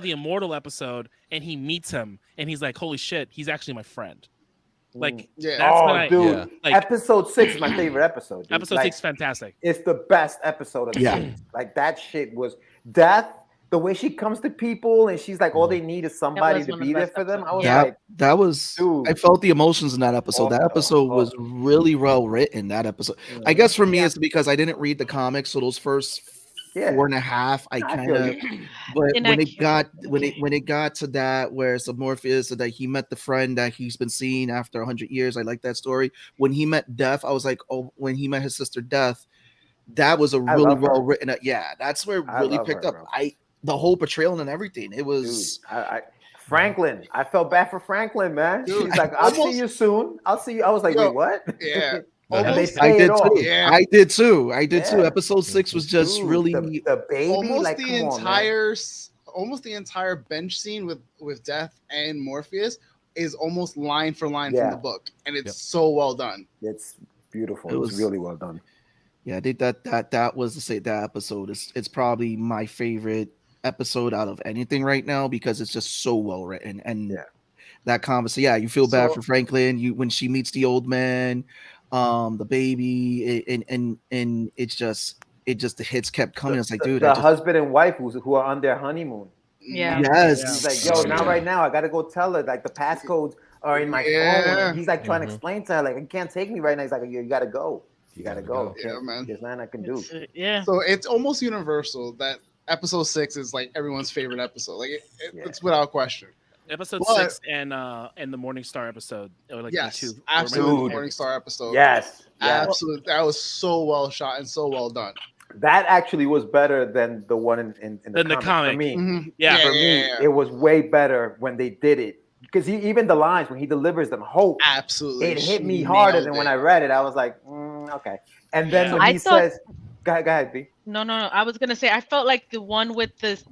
the Immortal episode, and he meets him, and he's like, "Holy shit, he's actually my friend." Like, that's dude. Like, episode 6 is my favorite episode. Dude. Episode 6 is fantastic. It's the best episode of the series. Like, that shit was Death. The way she comes to people and she's like, all they need is somebody to be there for them. I was like, that was, dude. I felt the emotions in that episode. That episode was really well written. That episode, I guess for me, it's because I didn't read the comics, so those first 4.5, I kind of. But when it got to that, where it's Morpheus, so that he met the friend that he's been seeing after 100 years, I like that story. When he met Death, I was like, oh, when he met his sister Death, that was a really well written. That's where it really picked up. The whole portrayal and everything. It was Franklin. I felt bad for Franklin, man. Dude, she's like, I'll see you soon. I'll see you. I was like, wait, what? Yeah. Almost, I did too. Yeah. I did too. Yeah. Episode 6 was just Dude, really the baby, almost like, the come on, man. entire bench scene with Death and Morpheus is almost line for line from the book, and it's so well done. It's beautiful. It was really well done. Yeah, I think that was to say that episode is it's probably my favorite episode out of anything right now because it's just so well written and that conversation. Yeah, you feel bad for Franklin. When she meets the old man, the baby, and it's just the hits kept coming. It's like, dude, the husband and wife who are on their honeymoon. Yeah. Yes. He's like, yo, not right now. I gotta go tell her like the passcodes are in my phone. And he's like trying to explain to her like, you can't take me right now. He's like, you gotta go. You gotta go. Yeah, man. There's nothing I can do. So it's almost universal that episode 6 is like everyone's favorite episode. Like it's without question. Episode 6 and the Morning Star episode. Like yes, the two. absolutely. Morning Star episode. Yes. Absolutely. That was so well shot and so well done. That actually was better than the one in the comic. For me. Mm-hmm. For me, it was way better when they did it. Because even the lines when he delivers them, hope. Absolutely. It hit me harder than when I read it. I was like, okay. And then when he says, go ahead, B. No. I was gonna say I felt like the one with this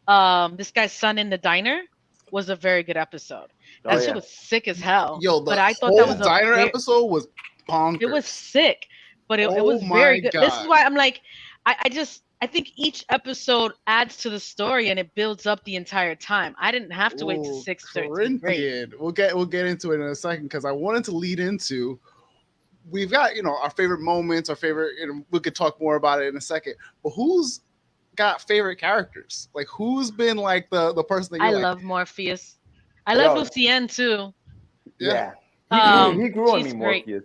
guy's son in the diner was a very good episode. That shit was sick as hell. Yo, but I thought that was diner episode was bonkers. It was sick, but it was very good. This is why I'm like, I think each episode adds to the story and it builds up the entire time. I didn't have to wait to 6:13. We'll get into it in a second because I wanted to lead into. We've got our favorite moments, our favorite. We could talk more about it in a second. But who's got favorite characters? Like who's been like the person that you love Morpheus. I love Lucienne too. Yeah. He grew on me, great. Morpheus.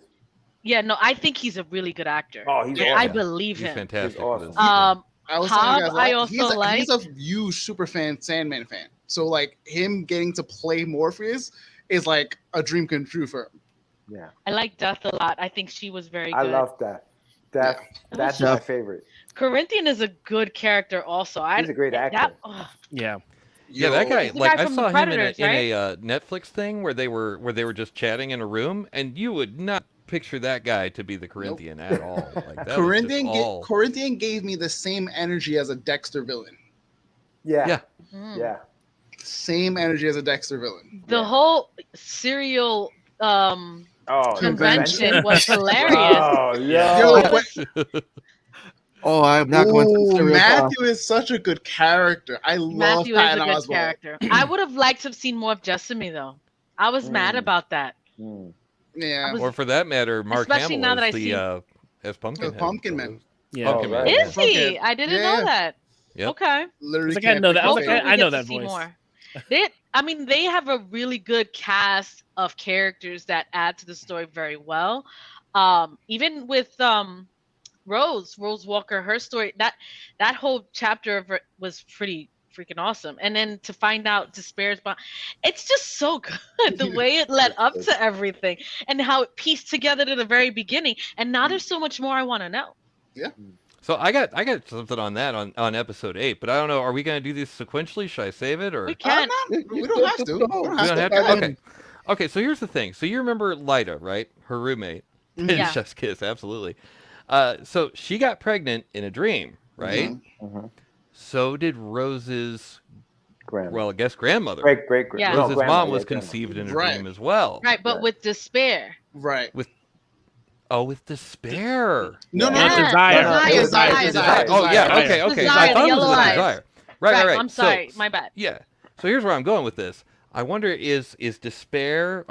Yeah, no, I think he's a really good actor. Oh, he's I believe him. He's fantastic. He's awesome. I was Hob, I also like. He's a huge super Sandman fan. So like him getting to play Morpheus is like a dream come true for him. Yeah. I like Death a lot. I think she was very good. I love that. That's my favorite. Corinthian is a good character also. He's a great actor. Yeah, that guy. Like I saw him in a right? Netflix thing where they were just chatting in a room, and you would not picture that guy to be the Corinthian at all. Like that Corinthian gave me the same energy as a Dexter villain. Yeah. Same energy as a Dexter villain. The whole serial convention was hilarious. Oh yeah. I'm not going to Matthew is such a good character. I love Matthew Patton is a good Oswalt. character. I would have liked to have seen more of Jessamy though. I was mad about that. Yeah. Or for that matter, Mark Especially Hamill now that as Pumpkinhead. Pumpkinman. Yeah. Pumpkin Man. Is he? I didn't know that. Yep. Okay. Literally I know that. Hopefully I we know get that to see voice. more. They have a really good cast of characters that add to the story very well. Even with Rose Walker, her story, that whole chapter of it was pretty freaking awesome. And then to find out Despair's bond, it's just so good the way it led up to everything and how it pieced together to the very beginning. And now there's so much more I want to know. Yeah. So I got something on that on episode 8, but I don't know. Are we going to do this sequentially? Should I save it or We can. We don't have to. We don't have to. Okay. So here's the thing. So you remember Lyda, right? Her roommate. Yeah. Chef's kiss, absolutely. So she got pregnant in a dream, right? Mm-hmm. So did Rose's, Grandmother. I guess grandmother. Great. Yeah. Rose's mom was conceived in a dream as well. Right, but with Despair. Right. With Despair. No, Desire. Desire. Oh yeah, okay. Desire, So I thought it was yellow with eyes. Desire. Right. I'm sorry, my bad. Yeah. So here's where I'm going with this. I wonder is Desire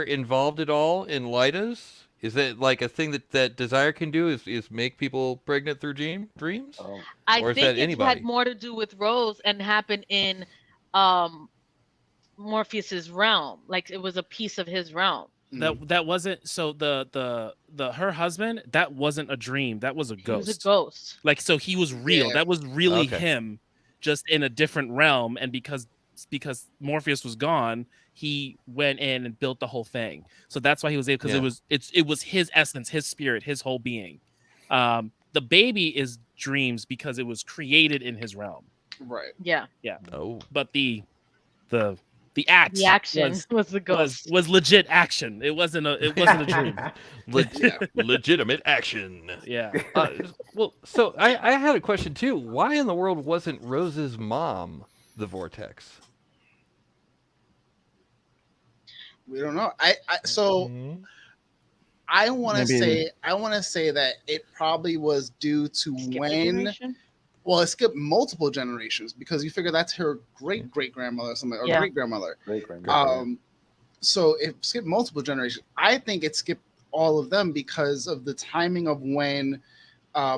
involved at all in Lyda's? Is it like a thing that Desire can do? Is make people pregnant through dreams? I Or is think that it anybody? had more to do with Rose and happened in Morpheus's realm. Like it was a piece of his realm. That wasn't so the her husband, that wasn't a dream, that was a ghost. He was a ghost. Like so he was real. Yeah. That was really him, just in a different realm. And because Morpheus was gone, he went in and built the whole thing. So that's why he was able, because it was his essence, his spirit, his whole being. The baby is dreams because it was created in his realm. Right. Yeah. Yeah. Oh. But the The act. The action was the ghost. Was legit action. It wasn't a dream. Legitimate action. Yeah. Well, so I had a question too. Why in the world wasn't Rose's mom the Vortex? We don't know. I want to say that it probably was due to when. Well, it skipped multiple generations because you figure that's her great grandmother or something, or great grandmother. So it skipped multiple generations. I think it skipped all of them because of the timing of when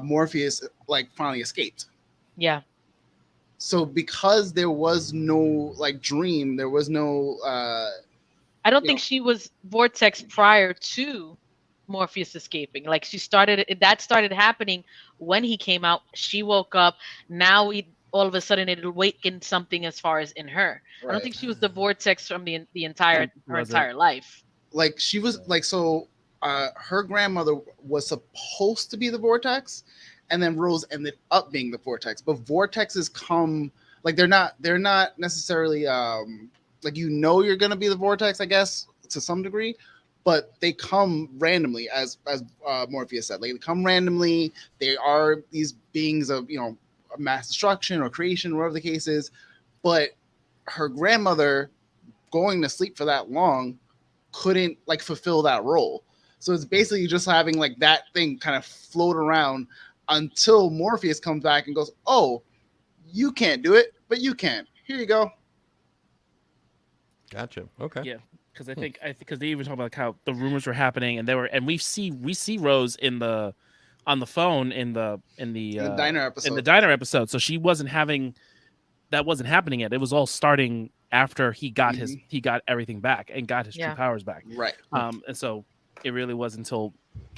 Morpheus like finally escaped. Yeah. So because there was no like dream, there was no. I don't think she was Vortex prior to Morpheus escaping. Like that started happening when he came out. She woke up. Now all of a sudden it awakened something as far as in her. Right. I don't think she was the Vortex from the entire life. Like she was like her grandmother was supposed to be the Vortex, and then Rose ended up being the Vortex. But Vortexes come like they're not necessarily like you're gonna be the Vortex, I guess, to some degree. But they come randomly, as Morpheus said. Like they come randomly. They are these beings of mass destruction or creation, whatever the case is. But her grandmother, going to sleep for that long, couldn't like fulfill that role. So it's basically just having like that thing kind of float around until Morpheus comes back and goes, "Oh, you can't do it, but you can. Here you go." Gotcha. Okay. Yeah. Because I think because they even talk about how the rumors were happening, and we see Rose on the phone in the diner episode. In the diner episode, so that wasn't happening yet. It was all starting after he got he got everything back and got his true powers back. Right. And so it really was until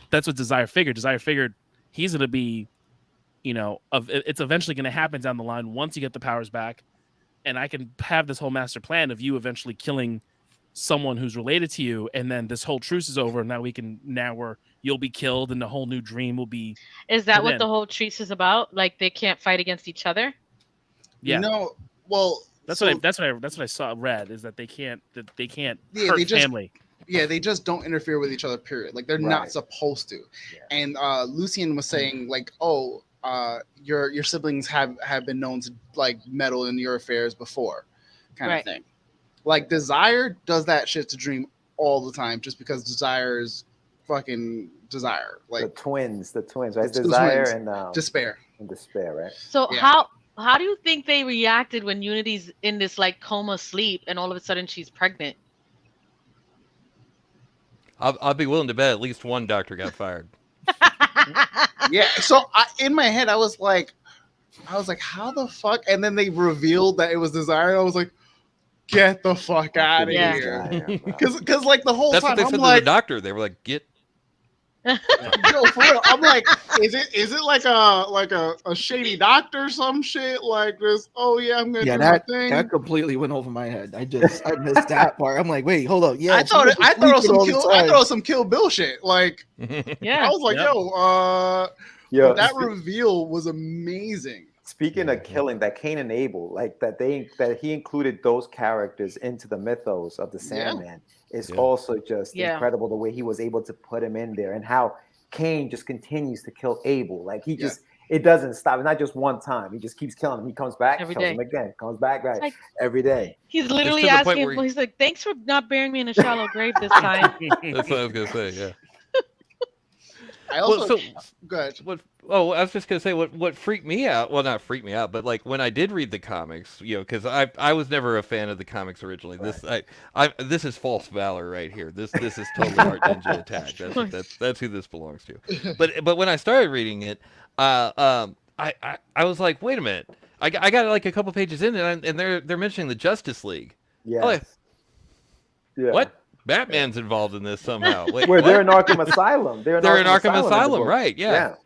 that's what Desire figured. Desire figured he's gonna be, it's eventually gonna happen down the line once you get the powers back, and I can have this whole master plan of you eventually killing someone who's related to you, and then this whole truce is over. Now you'll be killed, and the whole new dream will be. Is that what the whole truce is about? Like they can't fight against each other? Yeah. Well, that's what I saw read is that they can't hurt family. Yeah, they just don't interfere with each other. Period. Like they're not supposed to. Yeah. And Lucian was saying like, "Oh, your siblings have been known to like meddle in your affairs before," kind of thing. Like Desire does that shit to Dream all the time, just because Desire is fucking Desire. Like the twins, right? Desire and Despair. And Despair, right? So how do you think they reacted when Unity's in this like coma sleep, and all of a sudden she's pregnant? I'll be willing to bet at least one doctor got fired. Yeah. So in my head, I was like, how the fuck? And then they revealed that it was Desire. And I was like, get the fuck out of here. Because like the whole time what they said to the doctor. They were like, get. Yo, for real. I'm like, is it like a shady doctor or some shit like this? Oh yeah, I'm gonna do my thing. That completely went over my head. I missed that part. I'm like, wait, hold up. Yeah, I thought it was some Kill Bill shit. Like, yeah, I was like, that reveal was amazing. Speaking of killing, that Cain and Abel, like that he included those characters into the mythos of the Sandman is also just incredible. The way he was able to put him in there, and how Cain just continues to kill Abel. Like he just, it doesn't stop. It's not just one time. He just keeps killing him. He comes back, kills him again, comes back, like, every day. He's literally asking. He's like, "Thanks for not burying me in a shallow grave this time." That's what I was gonna say. Yeah. I also good. I was just gonna say what freaked me out. Well, not freaked me out, but like when I did read the comics, because I was never a fan of the comics originally. Right. This is false valor right here. This is totally Art Ninja Attack. That's who this belongs to. But when I started reading it, I was like, wait a minute. I got like a couple pages in, and they're mentioning the Justice League. Yeah. What? Batman's involved in this somehow. Wait, they're in Arkham Asylum. They're in Arkham Asylum, right? Yeah.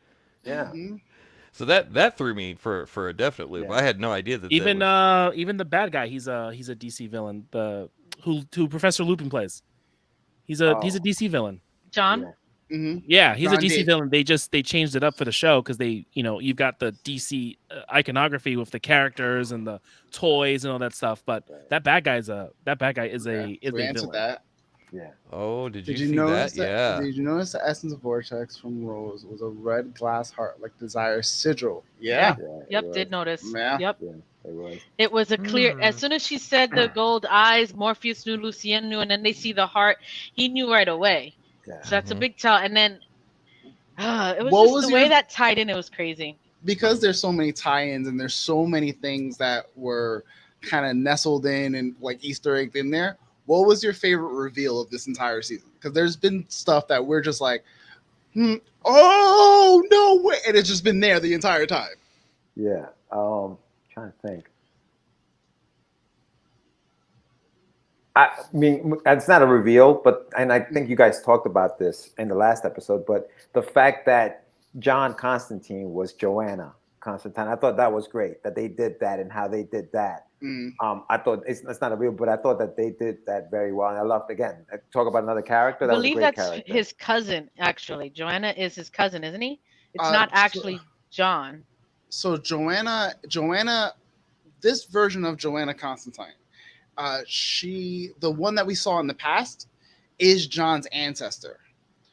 Mm-hmm. So that threw me for a definite loop. I had no idea that even the bad guy. He's a DC villain. Who Professor Lupin plays. He's a DC villain. John. Yeah, he's a John DC did. villain. They changed it up for the show because they, you've got the DC iconography with the characters and the toys and all that stuff. But that bad guy is a We answered villain. that. Yeah. Oh, did you see notice that? Yeah. Did you notice the essence of Vortex from Rose was a red glass heart like Desire sigil? Yeah. Yep, did notice. Yeah. Yep. Yeah, it was. It was a clear. As soon as she said the gold eyes, Morpheus knew, Lucien knew, and then they see the heart. He knew right away. Yeah. So that's a big tell. And then it was What just was the your- way that tied in. It was crazy. Because there's so many tie-ins and there's so many things that were kind of nestled in and like Easter egg in there. What was your favorite reveal of this entire season? Because there's been stuff that we're just like, oh no way, and it's just been there the entire time. Yeah. Trying to think. I mean, it's not a reveal, and I think you guys talked about this in the last episode, but the fact that John Constantine was Joanna Constantine, I thought that was great that they did that and how they did that. I thought it's not a real, but I thought that they did that very well. And I loved, again, talk about another character. I believe that's his cousin, actually. Joanna is his cousin, isn't he? It's not actually John. So Joanna, this version of Joanna Constantine, the one that we saw in the past is John's ancestor.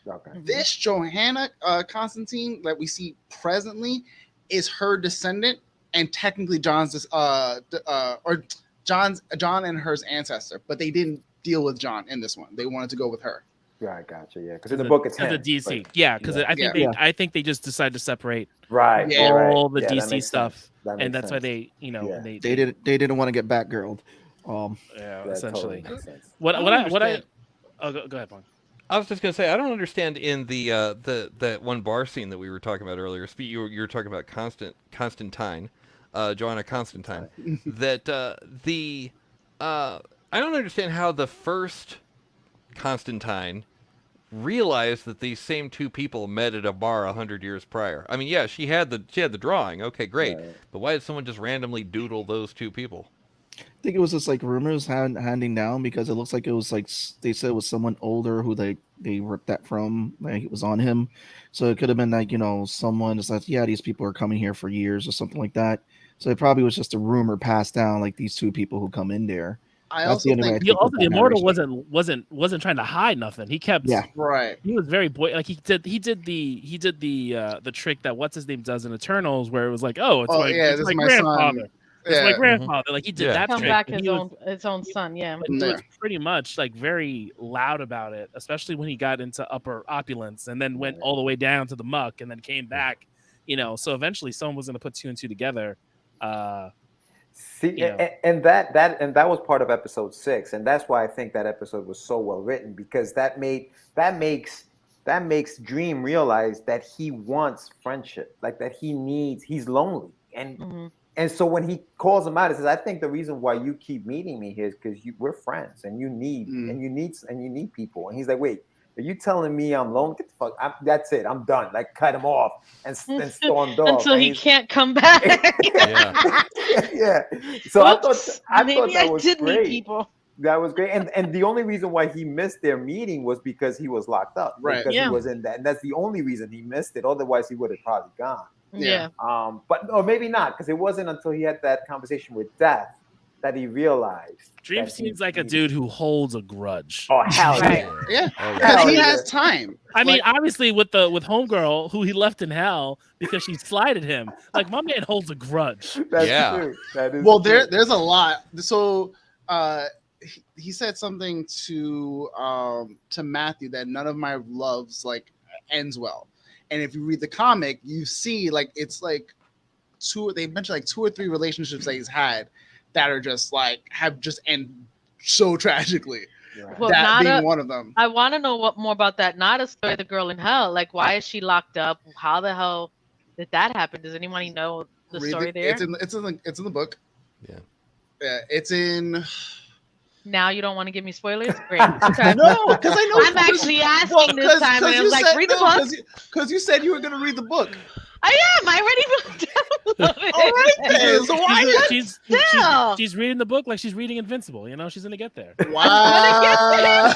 Okay. This Joanna Constantine that we see presently is her descendant, and technically John and her's ancestor, but they didn't deal with John in this one. They wanted to go with her. Yeah, I gotcha. Yeah, because in the book it's him. The DC. Yeah, because I think they just decided to separate all the DC stuff, and that's sense. why they they didn't want to get Batgirled. Essentially. Totally makes sense. Go ahead, Paul. I was just gonna say I don't understand in the that one bar scene that we were talking about earlier. You were talking about Constantine, Joanna Constantine. That I don't understand how the first Constantine realized that these same two people met at a bar 100 years prior. I mean, yeah, she had the drawing. Okay, great. Right. But why did someone just randomly doodle those two people? I think it was just like rumors handing down, because it looks like it was like they said it was someone older who they ripped that from, like it was on him. So it could have been like, someone just like, yeah, these people are coming here for years or something like that. So it probably was just a rumor passed down, like these two people who come in there. I also think the Immortal wasn't trying to hide nothing. He kept right. He was very like he did the trick that what's his name does in Eternals, where it was like, it's my grandfather. Son. It's my grandfather. Like he did that. Come back his own son. Yeah. He was pretty much like very loud about it, especially when he got into upper opulence and then went all the way down to the muck and then came back. So eventually someone was going to put two and two together. See, and that was part of episode 6, and that's why I think that episode was so well written, because that makes Dream realize that he wants friendship, like that he's lonely, and so when he calls him out, he says, "I think the reason why you keep meeting me here is because we're friends, and you need people." And he's like, "Wait, are you telling me I'm lonely? Get the fuck! That's it. I'm done." Like cut him off and stormed off until he can't come back. Yeah. So I thought that was did great. Meet people. That was great, and the only reason why he missed their meeting was because he was locked up, right? Because he was in that, and that's the only reason he missed it. Otherwise, he would have probably gone. Yeah. Or maybe not, because it wasn't until he had that conversation with Death that he realized. Dream seems like a dude who holds a grudge. Oh hell yeah! Because he has time. I mean, obviously with Homegirl, who he left in hell because she slighted him. Like my man holds a grudge. That's true. That is well, true. there's a lot. So he said something to Matthew that none of my loves like ends well. And if you read the comic, you see like it's like they mentioned like 2 or 3 relationships that he's had that are just like have just ended so tragically. Right. Well, that being one of them. I want to know more about that. Not a story of the girl in hell. Like, why is she locked up? How the hell did that happen? Does anybody know the story there? It's in the book. Yeah. Yeah, it's in. Now you don't want to give me spoilers? Great. Okay. No, because I know. I'm actually asking this time, and I was like, read the book. Because you said you were going to read the book. I am. I already downloaded. All right, then. So why she's reading the book like she's reading Invincible. She's going to get there. Wow.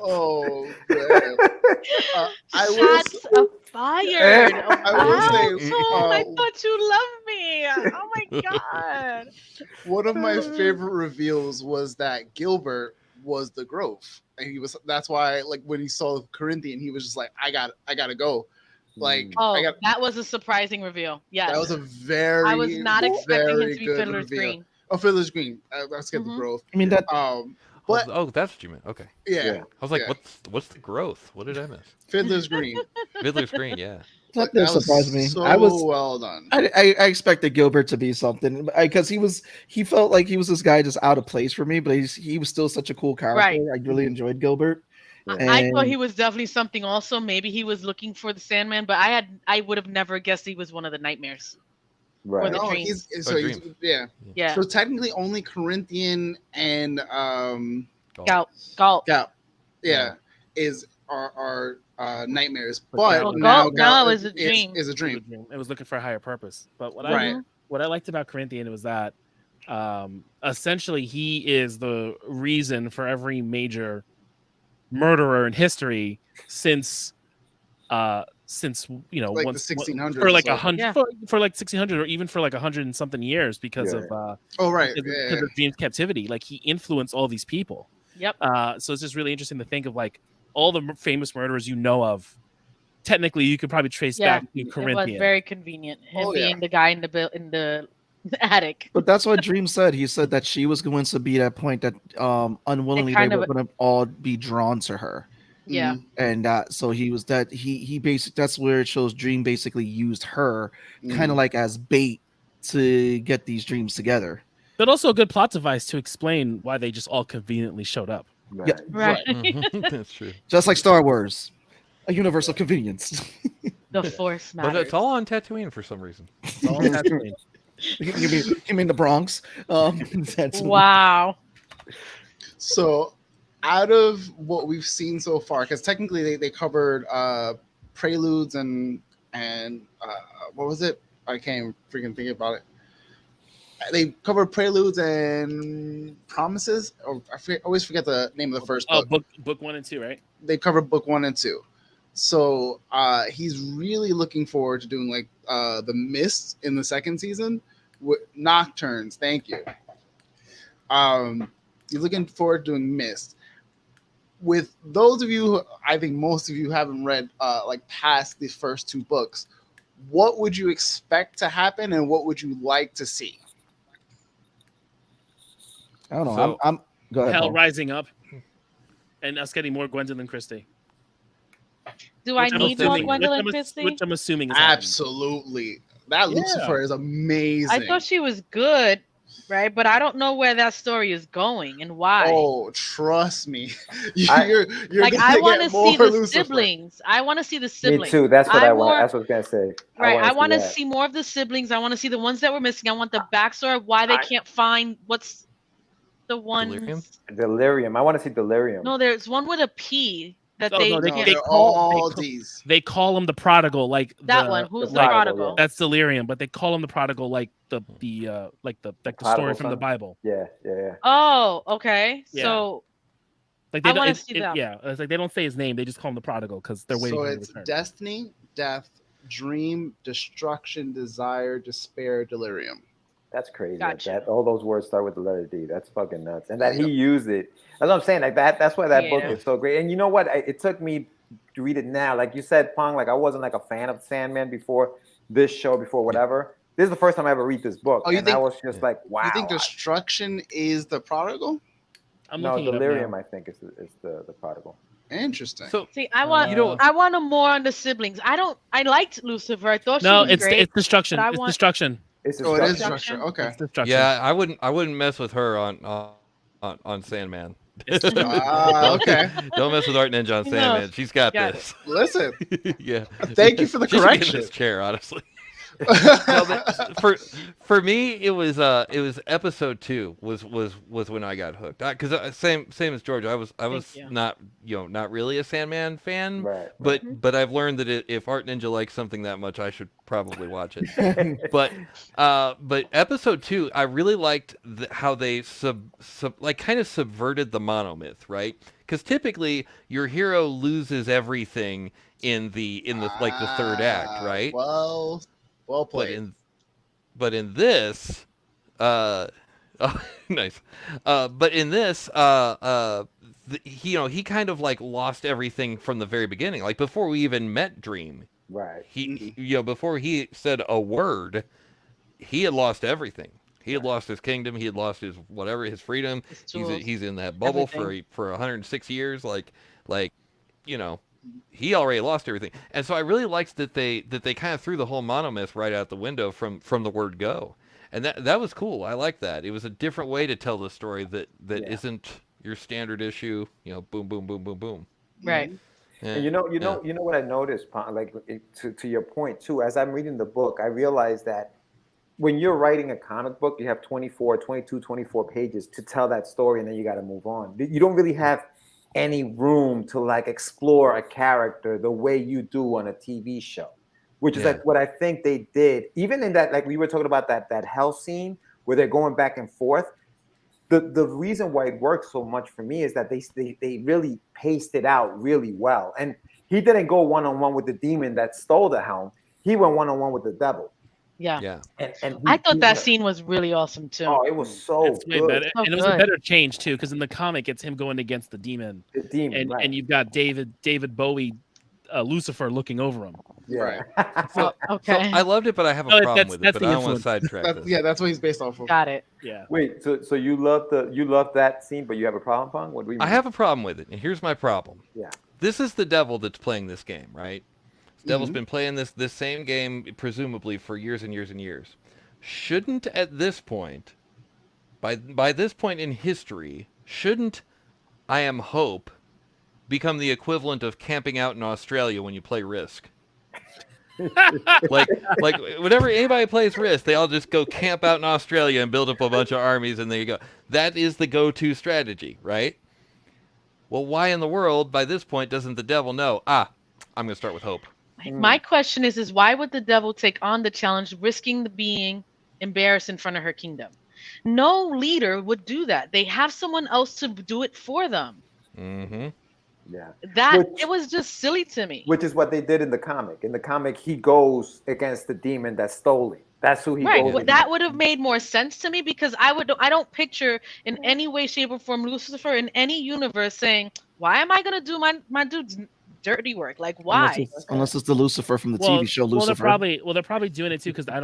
Oh man. Shots fired. I will say, Tom, I thought you loved me. Oh my god. one of my favorite reveals was that Gilbert was the Growth, and that's why, like, when he saw Corinthian, he was just like, I gotta go. Like, that was a surprising reveal. Yes, that was a very. I was not expecting him to be Fiddler's Green. Oh, Fiddler's Green. Let's get the Growth. I mean that. But that's what you meant. Okay. Yeah. I was like, what's the Growth? What did I miss? Fiddler's Green. Fiddler's Green. Yeah. That surprised me. So I was well done. I expected Gilbert to be something because he felt like he was this guy just out of place for me, but he was still such a cool character. Right. I really enjoyed Gilbert. I thought he was definitely something also. Maybe he was looking for the Sandman, but I would have never guessed he was one of the nightmares. Right. Or the No, dreams. Yeah. So technically only Corinthian and Galt. Yeah. Are nightmares. But Galt now is a dream. Is a dream. It was looking for a higher purpose. But what I liked about Corinthian was that essentially he is the reason for every major murderer in history since like the 1600s for like 100 for like 1600 or even for like 100 and something years because of because of Dream's captivity. Like he influenced all these people. Yep. So it's just really interesting to think of like all the famous murderers you know of. Technically, you could probably trace back to Corinthian. It was very convenient him being the guy in the attic. But that's what Dream said. He said that she was going to be at a point that unwillingly they were going to all be drawn to her. Yeah. And so he basically, that's where it shows Dream basically used her kind of like as bait to get these dreams together. But also a good plot device to explain why they just all conveniently showed up. Right. Yeah, right. That's true. Just like Star Wars, a universe of convenience. The Force matters. But it's all on Tatooine for some reason. It's all on Tatooine. You mean the Bronx? Wow. So, out of what we've seen so far, because technically they covered Preludes and what was it? I can't freaking think about it. They covered Preludes and Promises. Or always forget the name of the first book. Book 1 and 2, right? They covered book 1 and 2. So he's really looking forward to doing like the Mist in the second season with Nocturnes. Thank you. He's looking forward to doing Mist. With those of you, I think most of you haven't read like past the first 2 books. What would you expect to happen, and what would you like to see? I don't know. So, I'm go ahead. Hell Paul. rising up, and us getting more Gwendolyn Christie. Do I need more Gwendolyn Christie? Which I'm assuming is absolutely. That Lucifer is amazing. I thought she was good, right? But I don't know where that story is going and why. Oh, trust me. you're like, I want to see the Lucifer. Siblings. I want to see the siblings. Me too. That's what I want. That's what I was gonna say. Right. I want to see more of the siblings. I want to see the ones that were missing. I want the backstory of why they can't find what's the one. Delirium. I want to see Delirium. No, there's one with a P. That they call him the prodigal, like that one. Who's the prodigal? Yeah. That's Delirium, but they call him the prodigal, like the story from the Bible. Yeah. Oh, okay. Yeah. So, like I want to see that. Yeah, it's like they don't say his name; they just call him the prodigal because they're waiting. So for it's return. Destiny, Death, Dream, Destruction, Desire, Despair, Delirium. That's crazy. Gotcha. That all those words start with the letter D. That's fucking nuts. And that he used it. That's what I'm saying. Like that. That's why that book is so great. And you know what? It took me to read it now. Like you said, Pong. Like I wasn't like a fan of Sandman before this show, before whatever. This is the first time I ever read this book. Oh, you think? I was just like, wow. You think Destruction is the prodigal? No, Delirium. I think is the prodigal. Interesting. So see, I want more on the siblings. I liked Lucifer. I thought she was great. It's Destruction. It's Destruction. It is Destruction. Okay. It's Destruction. Yeah, I wouldn't mess with her on Sandman. Okay. Don't mess with Art Ninja on Sandman. She's got this. Listen. Yeah. Thank you for the correction. She should get in this chair, honestly. For me, it was episode 2 was when I got hooked. Because same as George, I was not really a Sandman fan. Right. But I've learned that if Art Ninja likes something that much, I should probably watch it. but episode 2, I really liked how they kind of subverted the monomyth, right? because typically your hero loses everything in the like the third act, right? Well played. But in this, oh, nice. But in this, he kind of like lost everything from the very beginning. Like before we even met Dream, Right. he before he said a word, he had lost everything. He had lost his kingdom. He had lost his whatever, his freedom. He's in that bubble for 106 years. Like, he already lost everything. And so I really liked that they kind of threw the whole monomyth right out the window from the word go. And that was cool. I like that. It was a different way to tell the story that isn't your standard issue. Boom, boom, boom, boom, boom. Right. Yeah. And you know what I noticed, like to your point too. As I'm reading the book, I realized that when you're writing a comic book, you have 24 pages to tell that story, and then you got to move on. You don't really have any room to like explore a character the way you do on a TV show, which is like what I think they did. Even in that, like we were talking about that hell scene where they're going back and forth. The reason why it works so much for me is that they really paced it out really well. And he didn't go one-on-one with the demon that stole the helm. He went one-on-one with the devil. Yeah. And I thought that scene was really awesome too. Oh, it was so good. Better. And it was a better change too, because in the comic it's him going against the demon. The demon, and you've got David Bowie, Lucifer looking over him. Yeah. So I loved it, but I have a problem with it. But I don't want to sidetrack this. Yeah, that's what he's based off of. Got it. Yeah. Wait, so you love that scene, but you have a problem, Pong? What do we mean? I have a problem with it, and here's my problem. Yeah. This is the devil that's playing this game, right? The devil's been playing this same game presumably for years and years and years. Shouldn't at this point, by this point in history, shouldn't I Am Hope become the equivalent of camping out in Australia when you play Risk? like whenever anybody plays Risk, they all just go camp out in Australia and build up a bunch of armies, and there you go. That is the go-to strategy, right? Well, why in the world, by this point, doesn't the devil know? I'm going to start with Hope. My question is why would the devil take on the challenge, risking being embarrassed in front of her kingdom? No leader would do that. They have someone else to do it for them. Mm-hmm. Yeah. It was just silly to me. Which is what they did in the comic. In the comic, he goes against the demon that stole it. That's who he goes against. That would have made more sense to me, because I don't picture in any way, shape, or form Lucifer in any universe saying, why am I gonna do my dude's dirty work? Like, why? Unless it's the Lucifer from the TV show Lucifer. They're probably doing it too, because I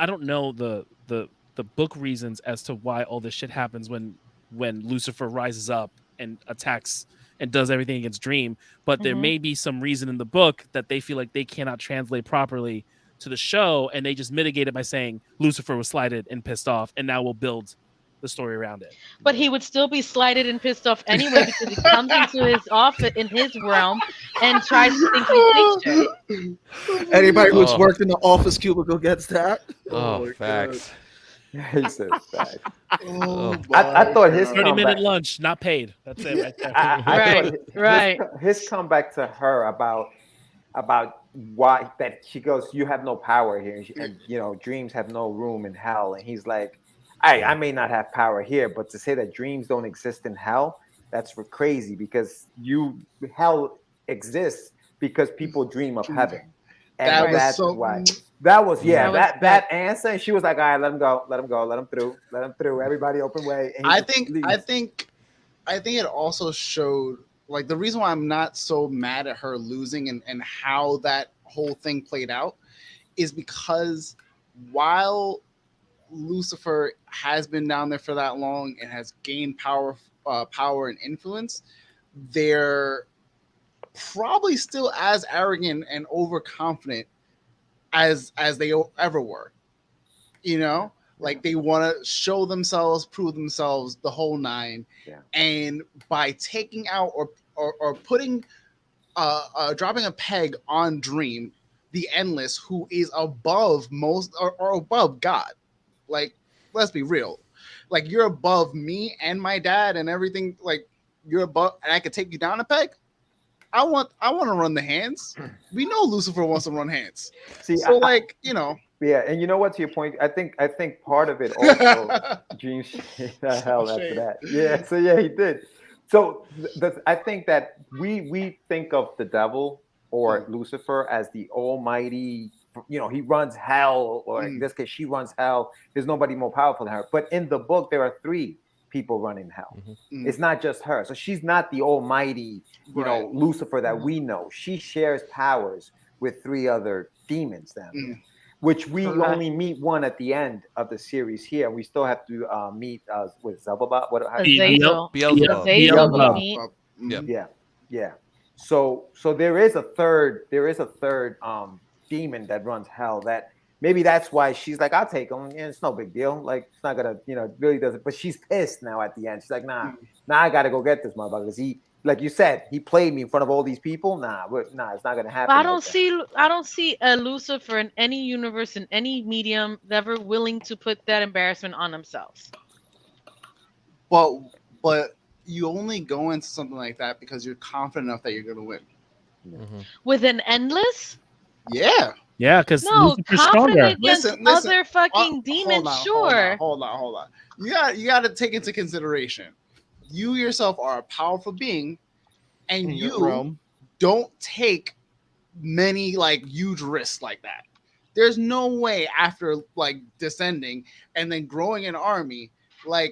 don't know the book reasons as to why all this shit happens when Lucifer rises up and attacks and does everything against Dream. But there may be some reason in the book that they feel like they cannot translate properly to the show, and they just mitigate it by saying Lucifer was slighted and pissed off, and now we'll build the story around it. But he would still be slighted and pissed off anyway, because he comes into his office in his realm and tries to think he thinks shit. Anybody who's worked in the office cubicle gets that. Oh, facts. He says facts. I thought his 30-minute lunch, not paid. That's it right there. Right. His comeback to her about why that she goes, you have no power here, and dreams have no room in hell, and he's like, I may not have power here, but to say that dreams don't exist in hell, that's for crazy, because hell exists because people dream of heaven, and that's why. That was that answer. And she was like, all right, let him go, let him through. Everybody open way. And I think it also showed, like, the reason why I'm not so mad at her losing and how that whole thing played out is because while Lucifer has been down there for that long and has gained power and influence, they're probably still as arrogant and overconfident as they ever were. Like, they want to show themselves, prove themselves, the whole nine. Yeah. And by taking out or putting dropping a peg on Dream, the Endless, who is above most or above God. Like, let's be real. Like, you're above me and my dad and everything. Like, you're above, and I could take you down a peg. I want to run the hands. We know Lucifer wants to run hands. See, so yeah, and you know what? To your point, I think part of it also, Dream hell after that. Yeah, so yeah, he did. So I think that we think of the devil or Lucifer as the almighty, he runs hell, or in this case, she runs hell. There's nobody more powerful than her. But in the book, there are 3 people running hell. It's not just her. So she's not the almighty, Lucifer that we know. She shares powers with 3 other demons down there, which we only meet one at the end of the series here. And we still have to meet with Zelbabab. Beelzebub. Yeah. So there is a third demon that runs hell. That maybe that's why she's like, I'll take him. Yeah, it's no big deal. Like, it's not gonna, it really doesn't. But she's pissed now at the end. She's like, nah, I gotta go get this motherfucker. Because he, like you said, he played me in front of all these people. Nah, it's not gonna happen. I don't see a Lucifer in any universe, in any medium, ever willing to put that embarrassment on themselves. But you only go into something like that because you're confident enough that you're gonna win. With an endless? Yeah. Yeah, because Lucifer's stronger. Against other fucking demons, sure. Hold on. You got to take into consideration. You yourself are a powerful being, and you don't take many huge risks like that. There's no way after descending and then growing an army,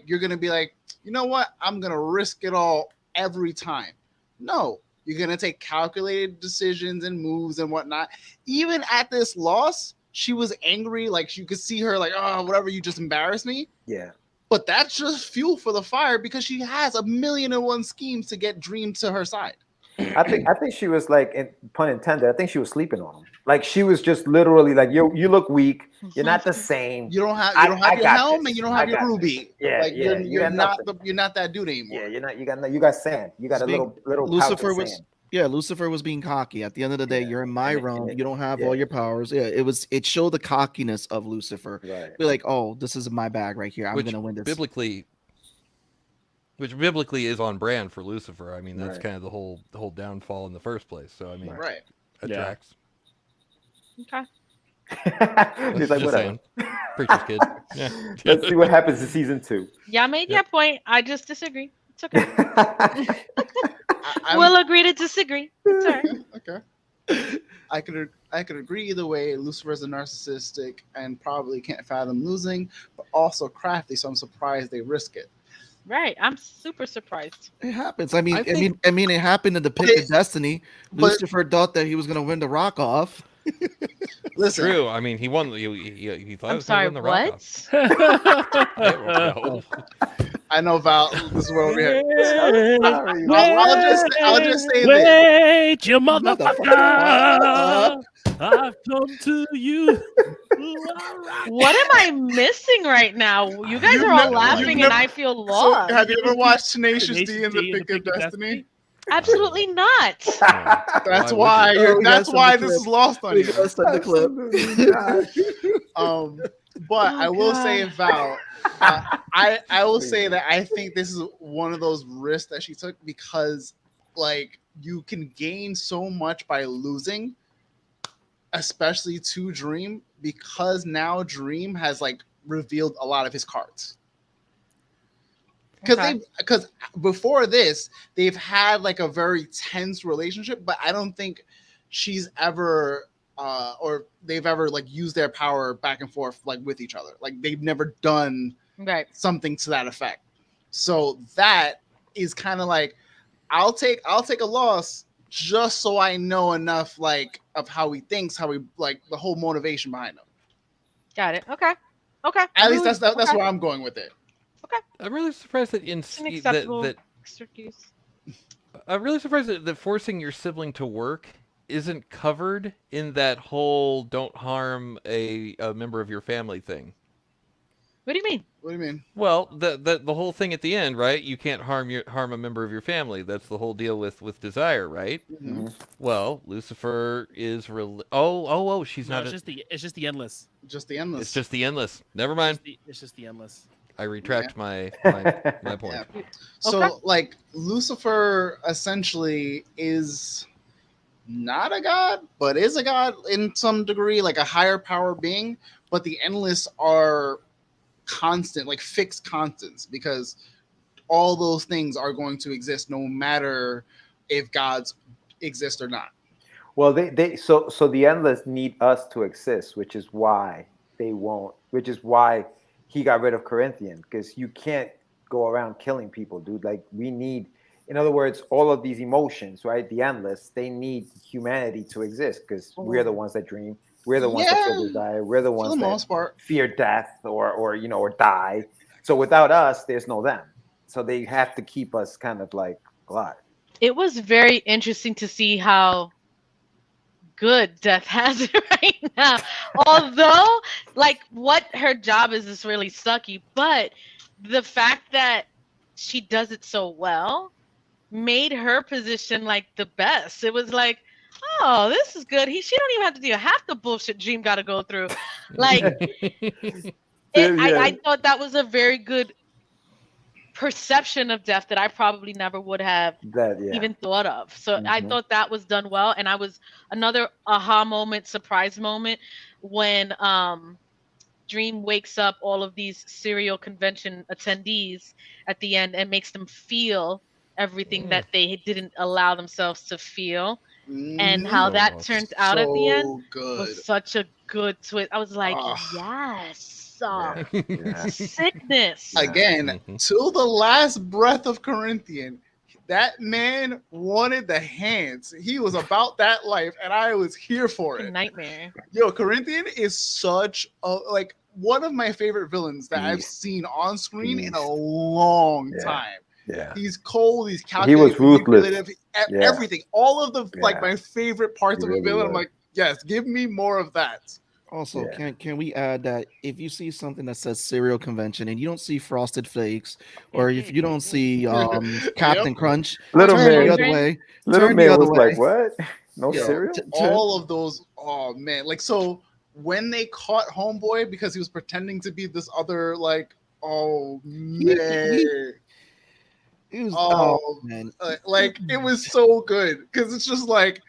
you're gonna be like, you know what? I'm gonna risk it all every time. No. You're going to take calculated decisions and moves and whatnot. Even at this loss, she was angry. You could see her oh, whatever, you just embarrassed me. Yeah. But that's just fuel for the fire because she has 1,000,001 schemes to get Dream to her side. I think she was pun intended. I think she was sleeping on him. She was just literally you look weak. You're not the same. You don't have your helm and you don't have your ruby. Yeah, you're not that dude anymore. Yeah, you're not. You got sand. You got a little Lucifer was sand. Yeah, Lucifer was being cocky. At the end of the day, you're in my realm. You don't have all your powers. Yeah, it showed the cockiness of Lucifer. Right. Be like, oh, this is my bag right here. I'm gonna win this. Which biblically is on brand for Lucifer. I mean, that's kind of the whole downfall in the first place. So I mean, it tracks. Okay. He's like, whatever. Preacher's kid. Yeah. Let's see what happens in season 2. Yeah, made your point. I just disagree. It's okay. We'll agree to disagree. It's all right. Okay. I could agree either way. Lucifer is a narcissistic and probably can't fathom losing, but also crafty. So I'm surprised they risk it. Right, I'm super surprised. It happens. I mean, it happened in the Pick of Destiny. Lucifer thought that he was going to win the rock off. Listen, true. I mean, he won. He thought I'm sorry. Won the What? I know, Val. This is where we're here. I'll just say this. Wait, you motherfucker! I've come to you. What am I missing right now? You guys are all laughing and I feel lost. So have you ever watched Tenacious D in the Pick of Destiny? Absolutely not. That's why this is lost on you. The clip. But I will say, Val, I will say that I think this is one of those risks that she took because, you can gain so much by losing, especially to Dream, because now Dream has revealed a lot of his cards. Because before this, they've had a very tense relationship, but I don't think she's ever or they've ever used their power back and forth with each other. They've never done something to that effect. So that is kind of I'll take a loss just so I know enough of how he thinks, how he the whole motivation behind him. Got it. Okay. At least that's where I'm going with it. Okay. I'm really surprised that I'm really surprised that forcing your sibling to work isn't covered in that whole "don't harm a member of your family" thing. What do you mean? What do you mean? Well, the whole thing at the end, right? You can't harm a member of your family. That's the whole deal with Desire, right? Mm-hmm. Well, Lucifer is she's not. It's just the endless. Just the endless. It's just the endless. Never mind. It's just the endless. I retract my point. Yeah. So Lucifer essentially is not a god, but is a god in some degree, a higher power being. But the endless are constant, fixed constants, because all those things are going to exist no matter if gods exist or not. Well, so the endless need us to exist, which is why they won't. Which is why he got rid of Corinthian, because you can't go around killing people, dude. Like we need, in other words, all of these emotions, right? The endless, they need humanity to exist because we're the ones that dream. We're the ones that feel desire. We're the ones that fear death or die. So without us, there's no them. So they have to keep us kind of like alive. It was very interesting to see how good Death has it right now. Although, like, what her job is really sucky, but the fact that she does it so well made her position like the best. It was like, oh, this is good. She don't even have to do half the bullshit Dream got to go through. Like, I thought that was a very good perception of Death that I probably never would have even thought of. So I thought that was done well. And I was another aha moment, surprise moment when Dream wakes up all of these serial convention attendees at the end and makes them feel everything that they didn't allow themselves to feel. And how that turned out at the end was such a good twist. I was like, yes. Sickness. Again, till the last breath of Corinthian, that man wanted the hands. He was about that life, and I was here for it. Nightmare. Yo, Corinthian is such a one of my favorite villains that I've seen on screen in a long time. Yeah, he's cold. He's calculated. He was ruthless. Everything, all of the my favorite parts of a villain. I'm like, yes, give me more of that. Also, can we add that if you see something that says cereal convention and you don't see Frosted Flakes, or if you don't see Captain Crunch, Little turn Man the other way. Little Man was like, what? No cereal? All of those. Oh man, like so when they caught Homeboy because he was pretending to be this other oh man. It was, man. It was so good because it's just like,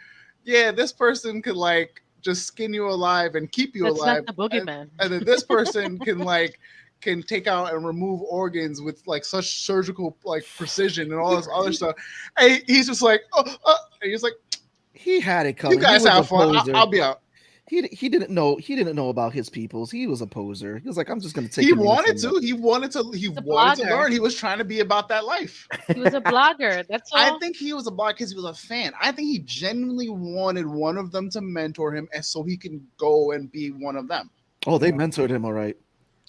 yeah, this person could just skin you alive and keep you alive. That's not the boogeyman. And then this person can take out and remove organs with such surgical precision and all this other stuff. And he's just like, and he's like, he had it coming. You guys have fun. I'll be out. He didn't know about his peoples. He was a poser. He was like, I'm just gonna take. He wanted to learn. He was trying to be about that life. He was a blogger. That's all. I think he was a blogger because he was a fan. I think he genuinely wanted one of them to mentor him, and so he can go and be one of them. Oh, they mentored him, all right.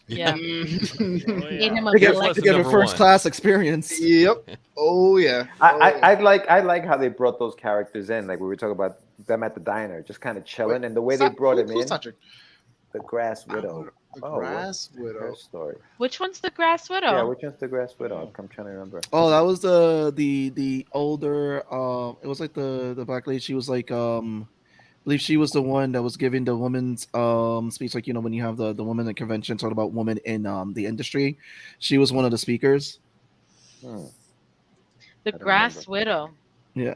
Yeah. They get a first class experience. Yep. Oh yeah. I like how they brought those characters in. Like we were talking about them at the diner, just kind of chilling, and the way they brought him in. The Grass Widow. Grass Widow story. Which one's the Grass Widow? Yeah, which one's the Grass Widow? I'm trying to remember. Oh, that was the older. It was like the black lady. She was like I believe she was the one that was giving the woman's speech, when you have the woman at convention talking about women in the industry. She was one of the speakers. The Grass Widow. Yeah.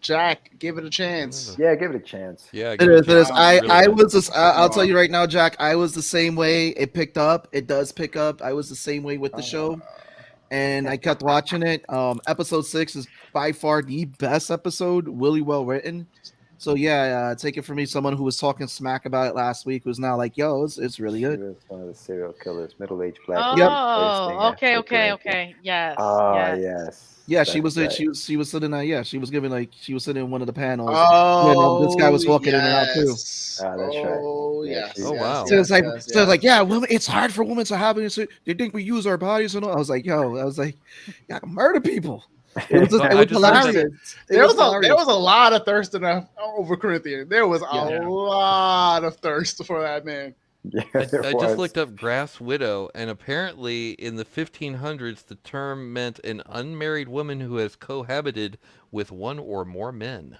Jack, give it a chance. Yeah, give it a chance. Yeah, it is. I was just. I'll tell you right now, Jack. I was the same way. It picked up. It does pick up. I was the same way with the show, and I kept watching it. Episode 6 is by far the best episode. Really well written. So yeah, take it from me. Someone who was talking smack about it last week was now like, "Yo, it's really good." He was one of the serial killers, middle-aged black. Oh, okay. Yes. Yes. Yeah, she was sitting there. Yeah, she was sitting in one of the panels. Oh, this guy was walking in and out too. That's right. Oh yes. Oh wow. So it's like, yeah, women. It's hard for women to have it. So they think we use our bodies and all. I was like, yeah, murder people. It was hilarious. There was a lot of thirst over Corinthian. There was a lot of thirst for that man. Yeah, I just looked up Grass Widow, and apparently in the 1500s, the term meant an unmarried woman who has cohabited with one or more men.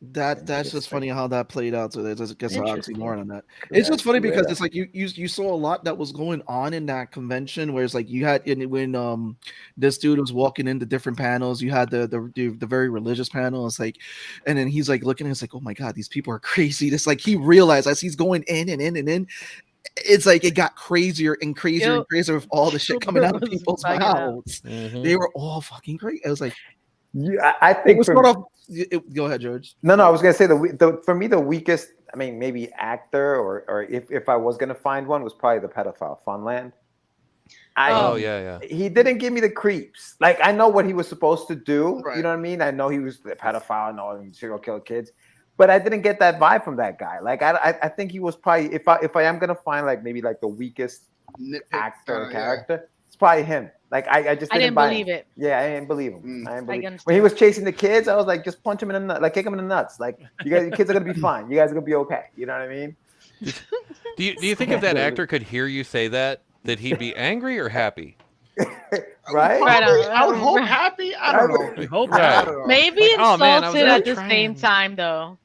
That's just funny how that played out. So there's an oxymoron on that. It's just funny because it's like you saw a lot that was going on in that convention, where it's like you had when this dude was walking into different panels, you had the very religious panel. It's like, and then he's like looking, and it's like, oh my god, these people are crazy. It's like he realized as he's going in and in and in. it's like it got crazier and crazier Yep. and crazier with all the shit coming out of Was people's bugging out. mouths. They were all fucking great. It was like, I it think was sort of. Go ahead, George. No, I was gonna say for me the weakest. I mean, maybe actor or if I was gonna find one was probably the pedophile Funland. He didn't give me the creeps. Like I know what he was supposed to do. Right. You know what I mean? I know he was the pedophile and all and serial killer kids, but I didn't get that vibe from that guy. Like I think he was probably if I am gonna find like maybe like the weakest actor character, it's probably him. Like I just didn't believe it. Yeah, I didn't believe him. I didn't believe when he was chasing the kids. I was like, just punch him in the nut, like kick him in the nuts. Like your kids are gonna be fine. You guys are gonna be okay. You know what I mean? Do you think if that actor could hear you say that he'd be angry or happy? Right? I would hope happy. I don't know. I hope maybe like, insulted at the same time, though.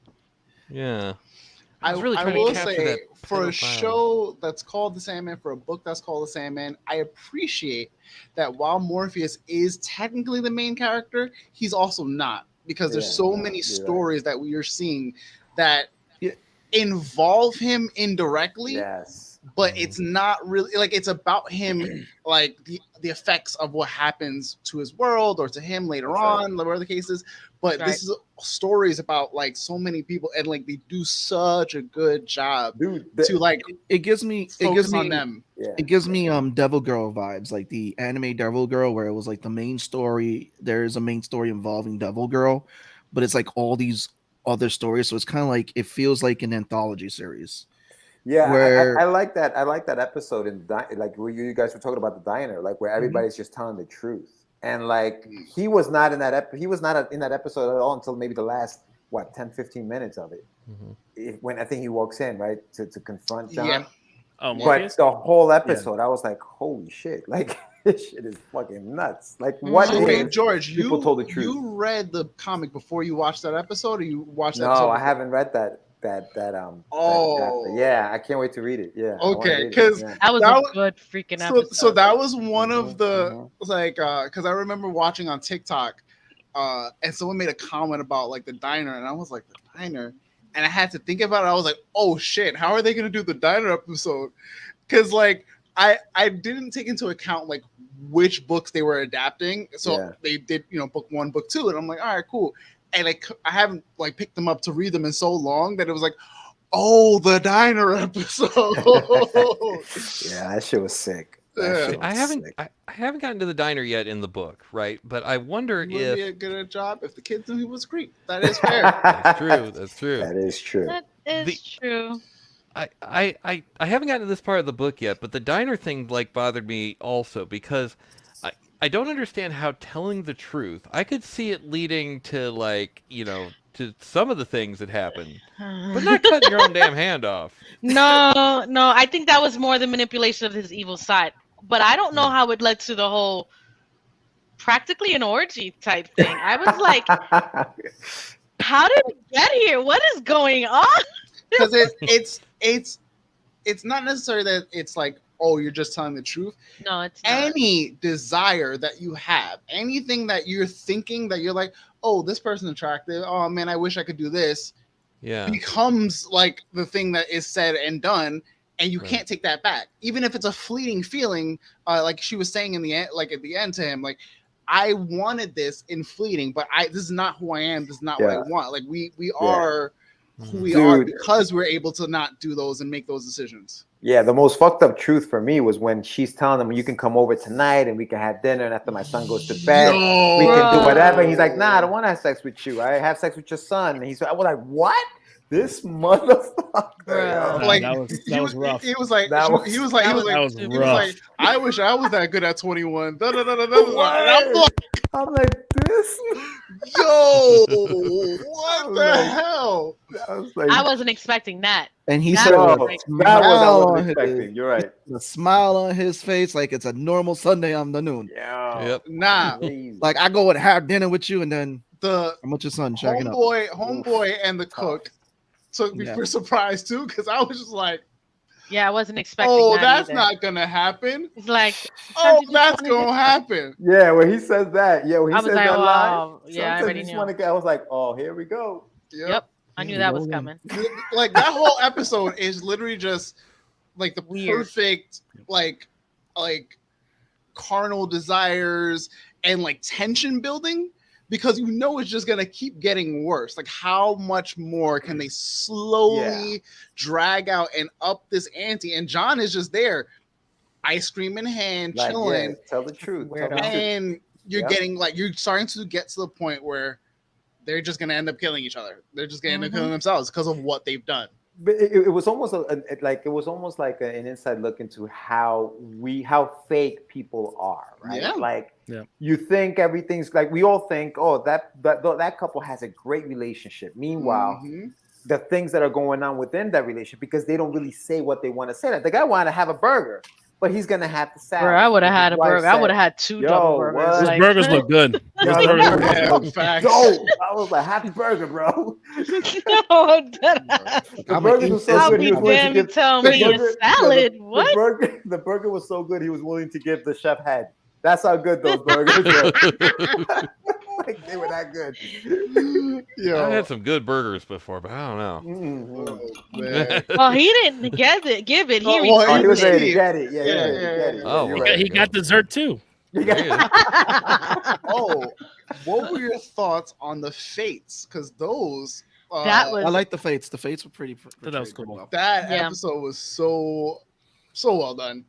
Yeah. I was really trying will to capture say, that for a pedophile. show that's called The Sandman, for a book that's called The Sandman, I appreciate that while Morpheus is technically the main character, he's also not, because there's so many stories that we are seeing that involve him indirectly. Yes. But it's not really like it's about him, like the effects of what happens to his world or to him later on, whatever the case is. But this is stories about like so many people, and like they do such a good job, to like it gives me on them. It gives me Devil Girl vibes, like the anime Devil Girl, where it was like the main story. There's a main story involving Devil Girl, but it's like all these other stories. So it's kind of like it feels like an anthology series. Yeah, where I like that. I like that episode in like where you guys were talking about the diner, like where everybody's just telling the truth. And like he was not in that he was not in that episode at all until maybe the last 10-15 minutes of it. When I think he walks in, right, to confront John. Yeah. But the whole episode, I was like, holy shit, like this shit is fucking nuts. Like what? So wait, George, people told the truth. You read the comic before you watched that episode, or you watched that? No, I haven't read that. Yeah, I can't wait to read it. Yeah. Okay, because that was a good freaking episode. So that was one of the like because I remember watching on TikTok, and someone made a comment about like the diner, and I was like, the diner, and I had to think about it. I was like, oh shit, how are they gonna do the diner episode? Because like I didn't take into account like which books they were adapting, so they did book 1, book 2, and I'm like, all right, cool. And I haven't like picked them up to read them in so long that it was like, oh, the diner episode. Yeah, that shit was sick. I haven't gotten to the diner yet in the book, right? But I wonder if be a good job if the kids knew he was creep. That is fair. That's true. That's true. That is true. That is true. I haven't gotten to this part of the book yet, but the diner thing like bothered me also because I don't understand how telling the truth. I could see it leading to like, to some of the things that happen, but not cutting your own damn hand off. No, I think that was more the manipulation of his evil side. But I don't know how it led to the whole practically an orgy type thing. I was like, how did it get here? What is going on? Because it's not necessarily that it's like, oh, you're just telling the truth. No, it's not. Any desire that you have, anything that you're thinking that you're like, oh, this person's attractive. Oh man, I wish I could do this. Yeah, becomes like the thing that is said and done, and you can't take that back, even if it's a fleeting feeling. Like she was saying in the end, like at the end to him, like I wanted this in fleeting, but this is not who I am. This is not what I want. Like we are who we are because we're able to not do those and make those decisions. Yeah, the most fucked up truth for me was when she's telling him, you can come over tonight and we can have dinner, and after my son goes to bed, we can do whatever. And he's like, nah, I don't want to have sex with you. I have sex with your son. And he's like, what? This motherfucker. Like that was rough. He was like, I wish I was that good at 21. I'm like, this. Yo, what the hell? I wasn't expecting that. And he That said, was that was expecting. You're right. The smile on his face, like it's a normal Sunday afternoon. Yeah. Yep. Nah. Like I go and have dinner with you, and then the I'm with your son shacking up. Homeboy, and the cook took me for surprise too, because I was just like, yeah, I wasn't expecting. Oh, that that's either. not gonna happen. It's like, oh, that's gonna happen. Yeah, when he says that, when he I was says like, that line, yeah, I already knew. I was like, oh, here we go. Yep, I knew that was coming. Like that whole episode is literally just like the Weird. perfect like carnal desires and like tension building, because you know it's just gonna keep getting worse. Like, how much more can they slowly drag out and up this ante? And John is just there, ice cream in hand, Like, chilling. yeah, tell the truth. Tell the truth. And you're getting like, you're starting to get to the point where they're just gonna end up killing each other. They're just gonna end up killing themselves because of what they've done. But it was almost like an inside look into how fake people are, right? Yeah. Like you think everything's like, we all think, oh, that couple has a great relationship. Meanwhile, the things that are going on within that relationship, because they don't really say what they want to say. Like, the guy wanted to have a burger, but he's gonna have to salad. Bro, I would have had a burger. I would have had 2 double burgers. Those burgers look good. Those burgers Facts. I was like, happy burger, bro. The burger was so good. He was willing to give. Tell me a salad. What? The burger was so good. He was willing to give the chef head. That's how good those burgers were. Like, they were that good. I had some good burgers before, but I don't know. Well, he didn't give it. He was ready to get it. Yeah. Oh, he got dessert too. Oh, what were your thoughts on the Fates? Because those that was. I like the Fates. The Fates were pretty. That was cool. Well. That episode was so well done.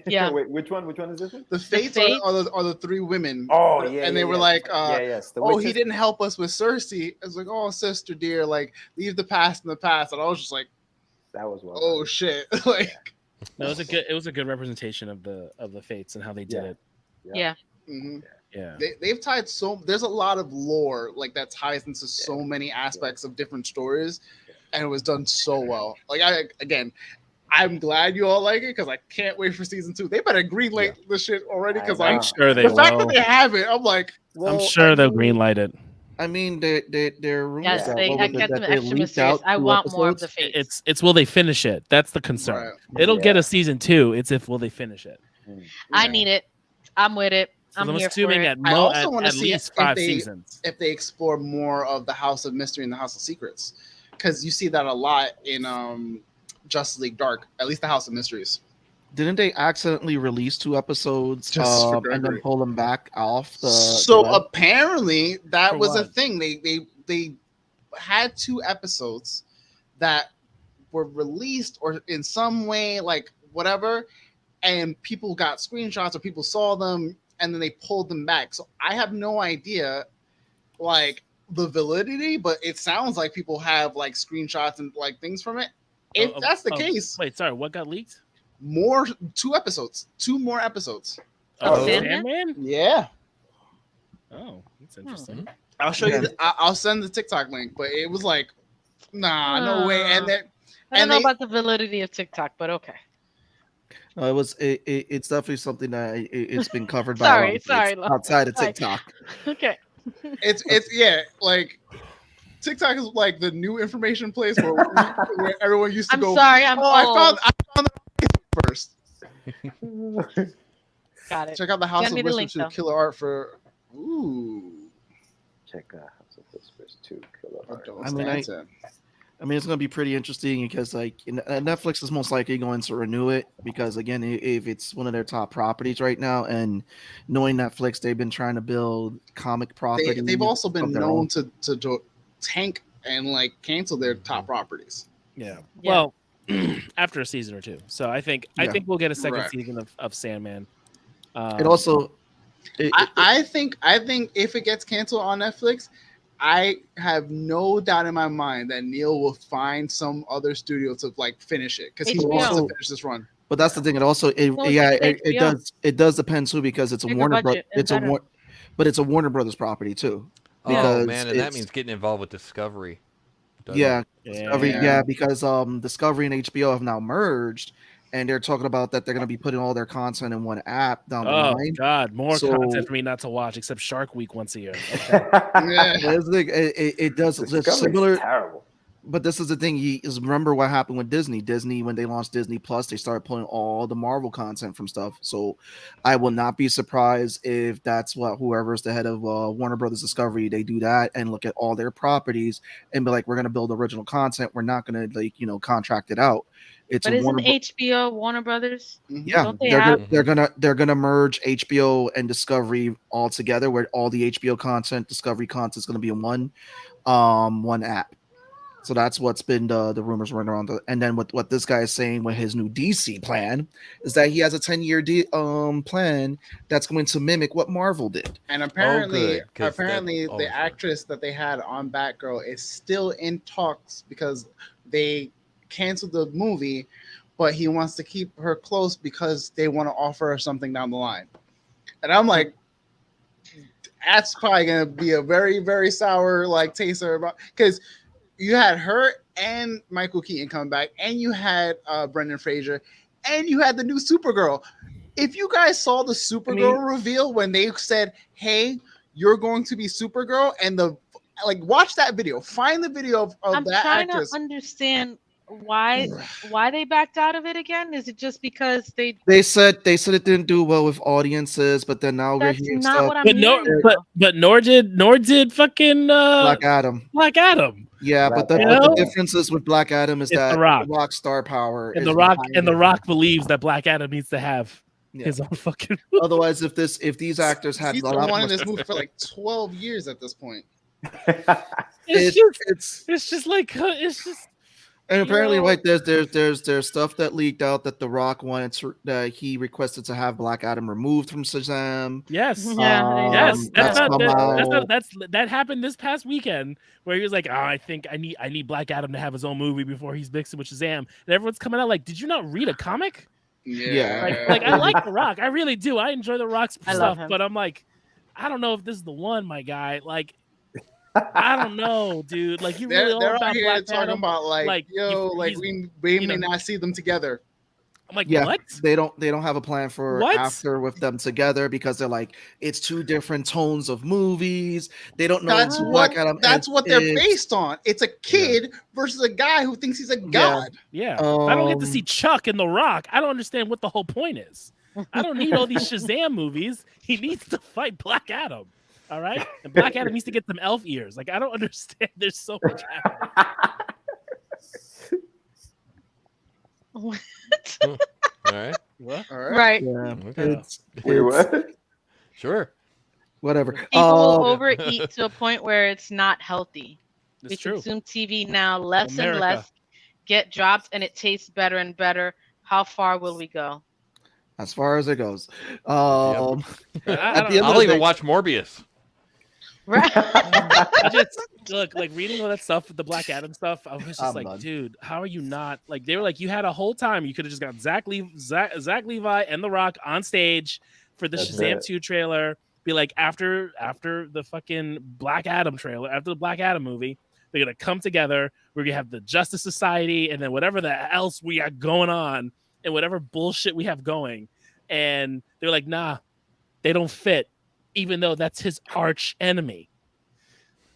Yeah. Wait, which one is this one? The Fates are the 3 women. Oh yeah. And they were like, oh, he didn't help us with Cersei. It's like, oh, sister dear, like, leave the past in the past. And I was just like, that was well. Oh shit. Like, no, it was a good representation of the Fates and how they did it. Yeah. Mm-hmm. Yeah. They've tied there's a lot of lore like that ties into so many aspects of different stories, and it was done so well. Like, I'm glad you all like it, because I can't wait for season 2. They better greenlight this shit already, because I'm sure they will. The fact that they have it, I'm like, I'm sure they'll greenlight it. I mean, they're rumors. Yes, I kept them extra leaked mysterious. out I 2 want more of episodes. the Fates. It's will they finish it? That's the concern. Right. It'll get a season 2. It's if will they finish it. I need it. I'm with it. I'm I'm here assuming for at it. I also want to at see least if 5 they, seasons. if they explore more of the House of Mystery and the House of Secrets, because you see that a lot in Justice League Dark, at least the House of Mysteries. Didn't they accidentally release 2 episodes and then pull them back off the? So apparently that For was a what? thing. They had 2 episodes that were released or in some way, like whatever, and people got screenshots or people saw them and then they pulled them back. So I have no idea, like, the validity, but it sounds like people have like screenshots and like things from it. If that's the case, wait, sorry, what got leaked? 2 episodes, 2 more episodes. Oh, Sandman? Sandman? Yeah, Oh, that's interesting. I'll show you. I'll send the TikTok link, but it was like, nah, no way. And then I don't know about the validity of TikTok, but okay. No, it's definitely something that it's been covered by. Sorry, outside of TikTok. Okay. it's like TikTok is like the new information place where everyone used to go. Sorry, I'm I old. found the first. Got it. Check out the House Send of me the Whispers link, 2 though. Killer Art for. Ooh. Check out House of Whispers 2 Killer Art. I mean, it's going to be pretty interesting because, like, Netflix is most likely going to renew it because, again, if it's one of their top properties right now, and knowing Netflix, they've been trying to build comic properties. They've also been of their known own. to tank and like cancel their top properties. Yeah. Yeah. Well, after a season or 2. So I think we'll get a second Right. season of Sandman. It also, I think if it gets canceled on Netflix, I have no doubt in my mind that Neil will find some other studio to like finish it because he HBO. wants to finish this run. but that's the thing. It also, it does depend too because it's a Bigger Warner budget and better. but it's a Warner Brothers property too. Oh Because man, and that it's- means getting involved with Discovery. doesn't Yeah, it? Discovery, because Discovery and HBO have now merged, and they're talking about that they're going to be putting all their content in one app down the Oh line. God, more So- content for me not to watch except Shark Week once a year. Okay. Yeah. It does Discovery's similar. terrible. But this is the thing. Remember what happened with Disney. Disney, when they launched Disney Plus, they started pulling all the Marvel content from stuff. So I will not be surprised if that's what whoever's the head of Warner Brothers Discovery, they do that and look at all their properties and be like, we're going to build original content. We're not going to contract it out. But isn't HBO Warner Brothers? Yeah, they're gonna merge HBO and Discovery all together, where all the HBO content, Discovery content is going to be in one app. So that's what's been the rumors running around. And then what this guy is saying with his new DC plan is that he has a 10-year plan that's going to mimic what Marvel did. And apparently, the actress that they had on Batgirl is still in talks because they canceled the movie, but he wants to keep her close because they want to offer her something down the line. And I'm like, that's probably going to be a very, very sour taster, because you had her and Michael Keaton come back, and you had Brendan Fraser, and you had the new Supergirl. If you guys saw the Supergirl reveal when they said, "Hey, you're going to be Supergirl," and watch that video, find the video of that actress. I'm trying to understand why they backed out of it again. Is it just because they said it didn't do well with audiences, but then now we're hearing not stuff. what I'm hearing, but nor did fucking Black Adam. Yeah, but the difference is with Black Adam is that the Rock star power and the Rock believes that Black Adam needs to have his own fucking. Otherwise, if these actors had he's been wanting this movie for 12 years at this point. It's just. And apparently, there's stuff that leaked out that The Rock that he requested to have Black Adam removed from Shazam. Yes, yes, that happened this past weekend where he was like, "Oh, I think I need Black Adam to have his own movie before he's mixing with Shazam." And everyone's coming out like, "Did you not read a comic?" Yeah, like I like The Rock, I really do. I enjoy The Rock's stuff, but I'm like, I don't know if this is the one, my guy. Like, I don't know, dude. Like, you really they're all about here Black talking Adam? about we may not see them together. I'm like, yeah, what? They don't have a plan for after with them together because they're like, it's two different tones of movies. They don't know that's what they're based on. It's a kid versus a guy who thinks he's a god. Yeah. I don't get to see Chuck and The Rock. I don't understand what the whole point is. I don't need all these Shazam movies. He needs to fight Black Adam. All right, and Black Adam needs to get some elf ears. Like, I don't understand. There's so much happening. What? All right. What? All right. Right. Yeah. Okay. Wait, what? Sure. Whatever. People overeat to a point where it's not healthy. It's We true. consume TV now less America. and less, get dropped, and it tastes better and better. How far will we go? As far as it goes. I'll even watch Morbius. Right. I just look like reading all that stuff with the Black Adam stuff. I was just like, dude, how are you not like? They were like, you had a whole time. You could have just got Zach Levi and The Rock on stage for the Shazam 2 trailer. Be like, after the fucking Black Adam trailer, after the Black Adam movie, they're gonna come together. We're gonna have the Justice Society and then whatever the else we got going on and whatever bullshit we have going. And they're like, nah, they don't fit. Even though that's his arch enemy.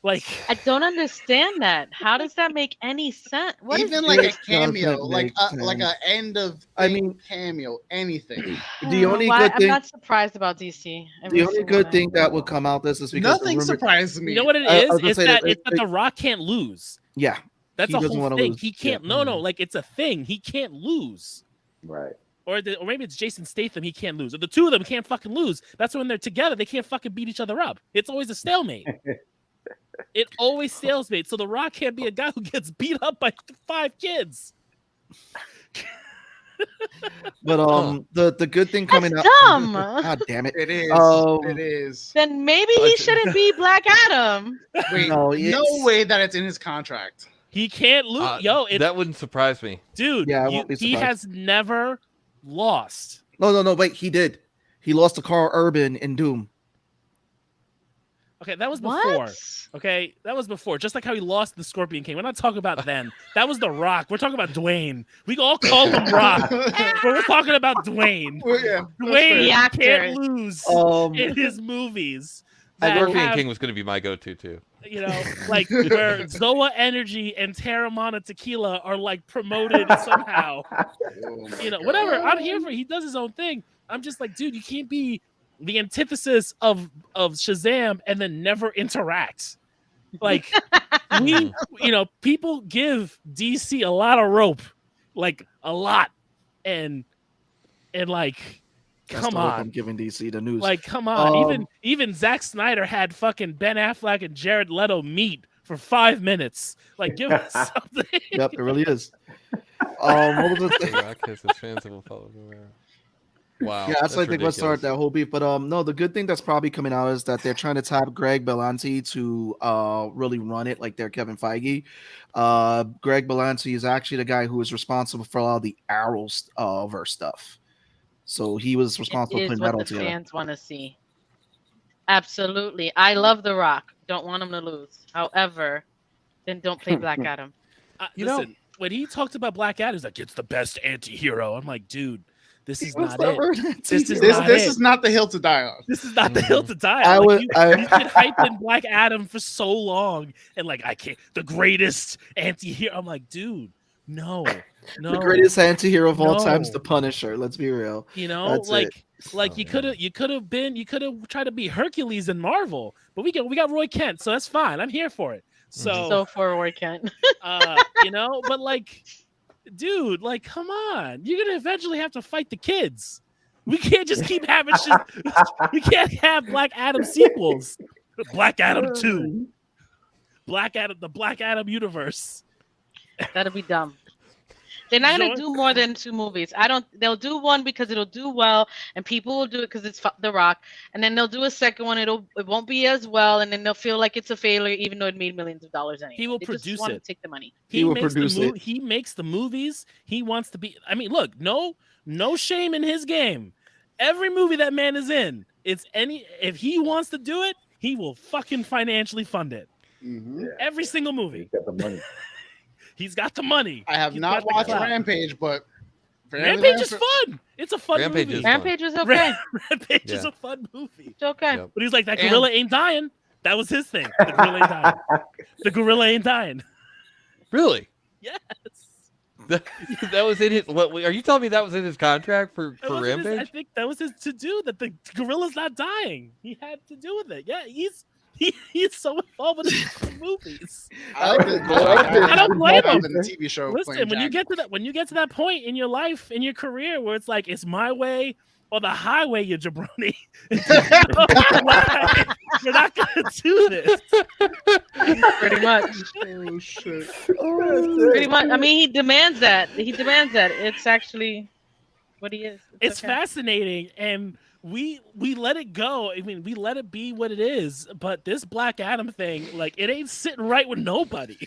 Like, I don't understand that. How does that make any sense? What even like a cameo, like a end of cameo, anything. The only good thing I'm not surprised about DC. The only good thing that will come out this is because nothing surprised me. You know what it is? It's that The Rock can't lose. Yeah, that's a whole thing. Lose. He can't. No, like it's a thing. He can't lose. Right. Or maybe it's Jason Statham. He can't lose. Or the two of them can't fucking lose. That's when they're together. They can't fucking beat each other up. It's always a stalemate. It always stalemate. So The Rock can't be a guy who gets beat up by 5 kids. But the good thing coming That's out. dumb. God damn it! It is. It is. Then maybe he shouldn't be Black Adam. Wait, no way that it's in his contract. He can't lose. That wouldn't surprise me, dude. Yeah, he has never lost. No. Wait, he did. He lost to Carl Urban in Doom. Okay, that was before. What? Okay, that was before. Just like how he lost the Scorpion King. We're not talking about then. That was The Rock. We're talking about Dwayne. We all call him Rock, but we're talking about Dwayne. Well, yeah, Dwayne The actor. can't lose in his movies. Scorpion King was going to be my go-to too. You know, like where Zoa Energy and Terramana Tequila are like promoted somehow. You know, whatever. I'm here for. He does his own thing. I'm just like, dude, you can't be the antithesis of Shazam and then never interact. Like people give DC a lot of rope, like a lot, and like. Come on, I'm giving DC the news. Like, come on. Even Zack Snyder had fucking Ben Affleck and Jared Leto meet for 5 minutes. Like, give us something. Yep, it really is. What was the Rock has his fans that will follow me around. Wow. Yeah, that's like they must start that whole beef. But no, the good thing that's probably coming out is that they're trying to tap Greg Berlanti to really run it like they're Kevin Feige. Greg Berlanti is actually the guy who is responsible for all the Arrowverse stuff. So he was responsible for putting that all together. Fans want to see. Absolutely. I love The Rock. Don't want him to lose. However, then don't play Black Adam. Listen, when he talked about Black Adam, he's like, it's the best anti-hero. I'm like, dude, this is not it. This is not the hill to die on. This is not the hill to die on. You've been hyping Black Adam for so long. And like, I can't, the greatest anti-hero. I'm like, dude, no. The greatest anti-hero of all time is the Punisher. Let's be real. You know, that's you could have tried to be Hercules in Marvel, but we got Roy Kent, so that's fine. I'm here for it. So for Roy Kent. But like, dude, like, come on. You're gonna eventually have to fight the kids. We can't just keep having shit. We can't have Black Adam sequels. Black Adam 2. The Black Adam universe. That'll be dumb. They're not going to do more than 2 movies. They'll do one because it'll do well and people will do it because it's The Rock. And then they'll do a second one. It won't be as well. And then they'll feel like it's a failure, even though it made millions of dollars anyway. He will produce it. Take the money. He makes the movies. He wants to be, look, no shame in his game. Every movie that man is in, if he wants to do it, he will fucking financially fund it. Mm-hmm. Every single movie. He's got the money. He's got the money. I have not watched Rampage, but Rampage is fun. It's a fun movie. Rampage is okay. Rampage is a fun movie. It's okay. Yep. But he's like, that gorilla ain't dying. That was his thing. The gorilla ain't dying. The gorilla ain't dying. Really? Yes. That was in his. What are you telling me? That was in his contract for Rampage? I think that was his to do. That the gorilla's not dying. He had to do with it. Yeah, he's so involved with his movies. I don't blame him. In the TV show. Listen, when you get to that point in your life, in your career, where it's like it's my way or the highway, you jabroni. You're not gonna do this. Pretty much. Oh shit. Pretty much. I mean, he demands that. It's actually what he is. It's fascinating, and we let it go. I mean, we let it be what it is. But this Black Adam thing, like, it ain't sitting right with nobody.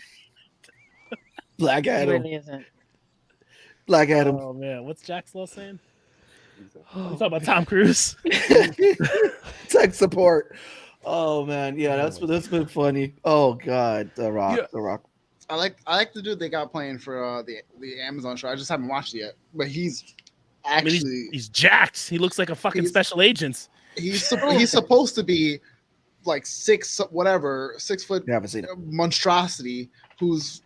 Black Adam. It really isn't. Black Adam. Oh man, what's Jack Slow saying? He's talking about Tom Cruise. Tech support. Oh man, yeah, that's been funny. Oh god, The Rock, Yeah. The Rock. I like the dude they got playing for the Amazon show. I just haven't watched it yet, but he's actually he's jacked. He looks like a fucking special agent. He's supposed to be like 6 foot You haven't seen it. monstrosity who's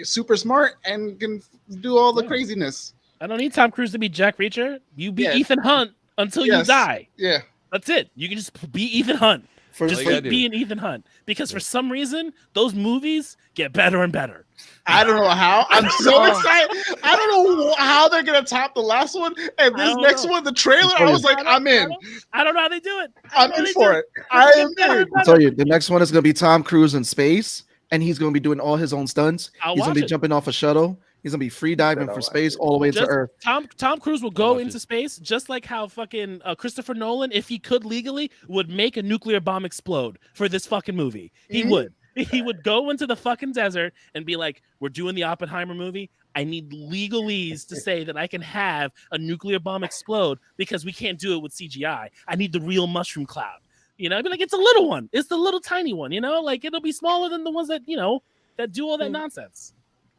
super smart and can do all the craziness. I don't need Tom Cruise to be Jack Reacher. You be Yeah. Ethan Hunt until you die. Yeah. That's it. You can just be Ethan Hunt. Just All you like gotta do. being Ethan Hunt. Because for some reason, those movies get better and better. I don't know how. I'm so excited. I don't know how they're gonna top the last one. And this next one, the trailer, I was like, I'm in. I don't know how they do it. I'm in for it. I am in. I'll tell you, the next one is gonna be Tom Cruise in space, and he's gonna be doing all his own stunts. I'll He's gonna watch be it. jumping off a shuttle. He's gonna be free diving from space all the way to Earth. Tom Cruise will go into space just like how fucking Christopher Nolan, if he could legally, would make a nuclear bomb explode for this fucking movie. He would. He would go into the fucking desert and be like, we're doing the Oppenheimer movie. I need legalese to say that I can have a nuclear bomb explode because we can't do it with CGI. I need the real mushroom cloud. You know, I'd be like, it's a little one. It's the little tiny one, you know? Like, it'll be smaller than the ones that, you know, that do all that nonsense.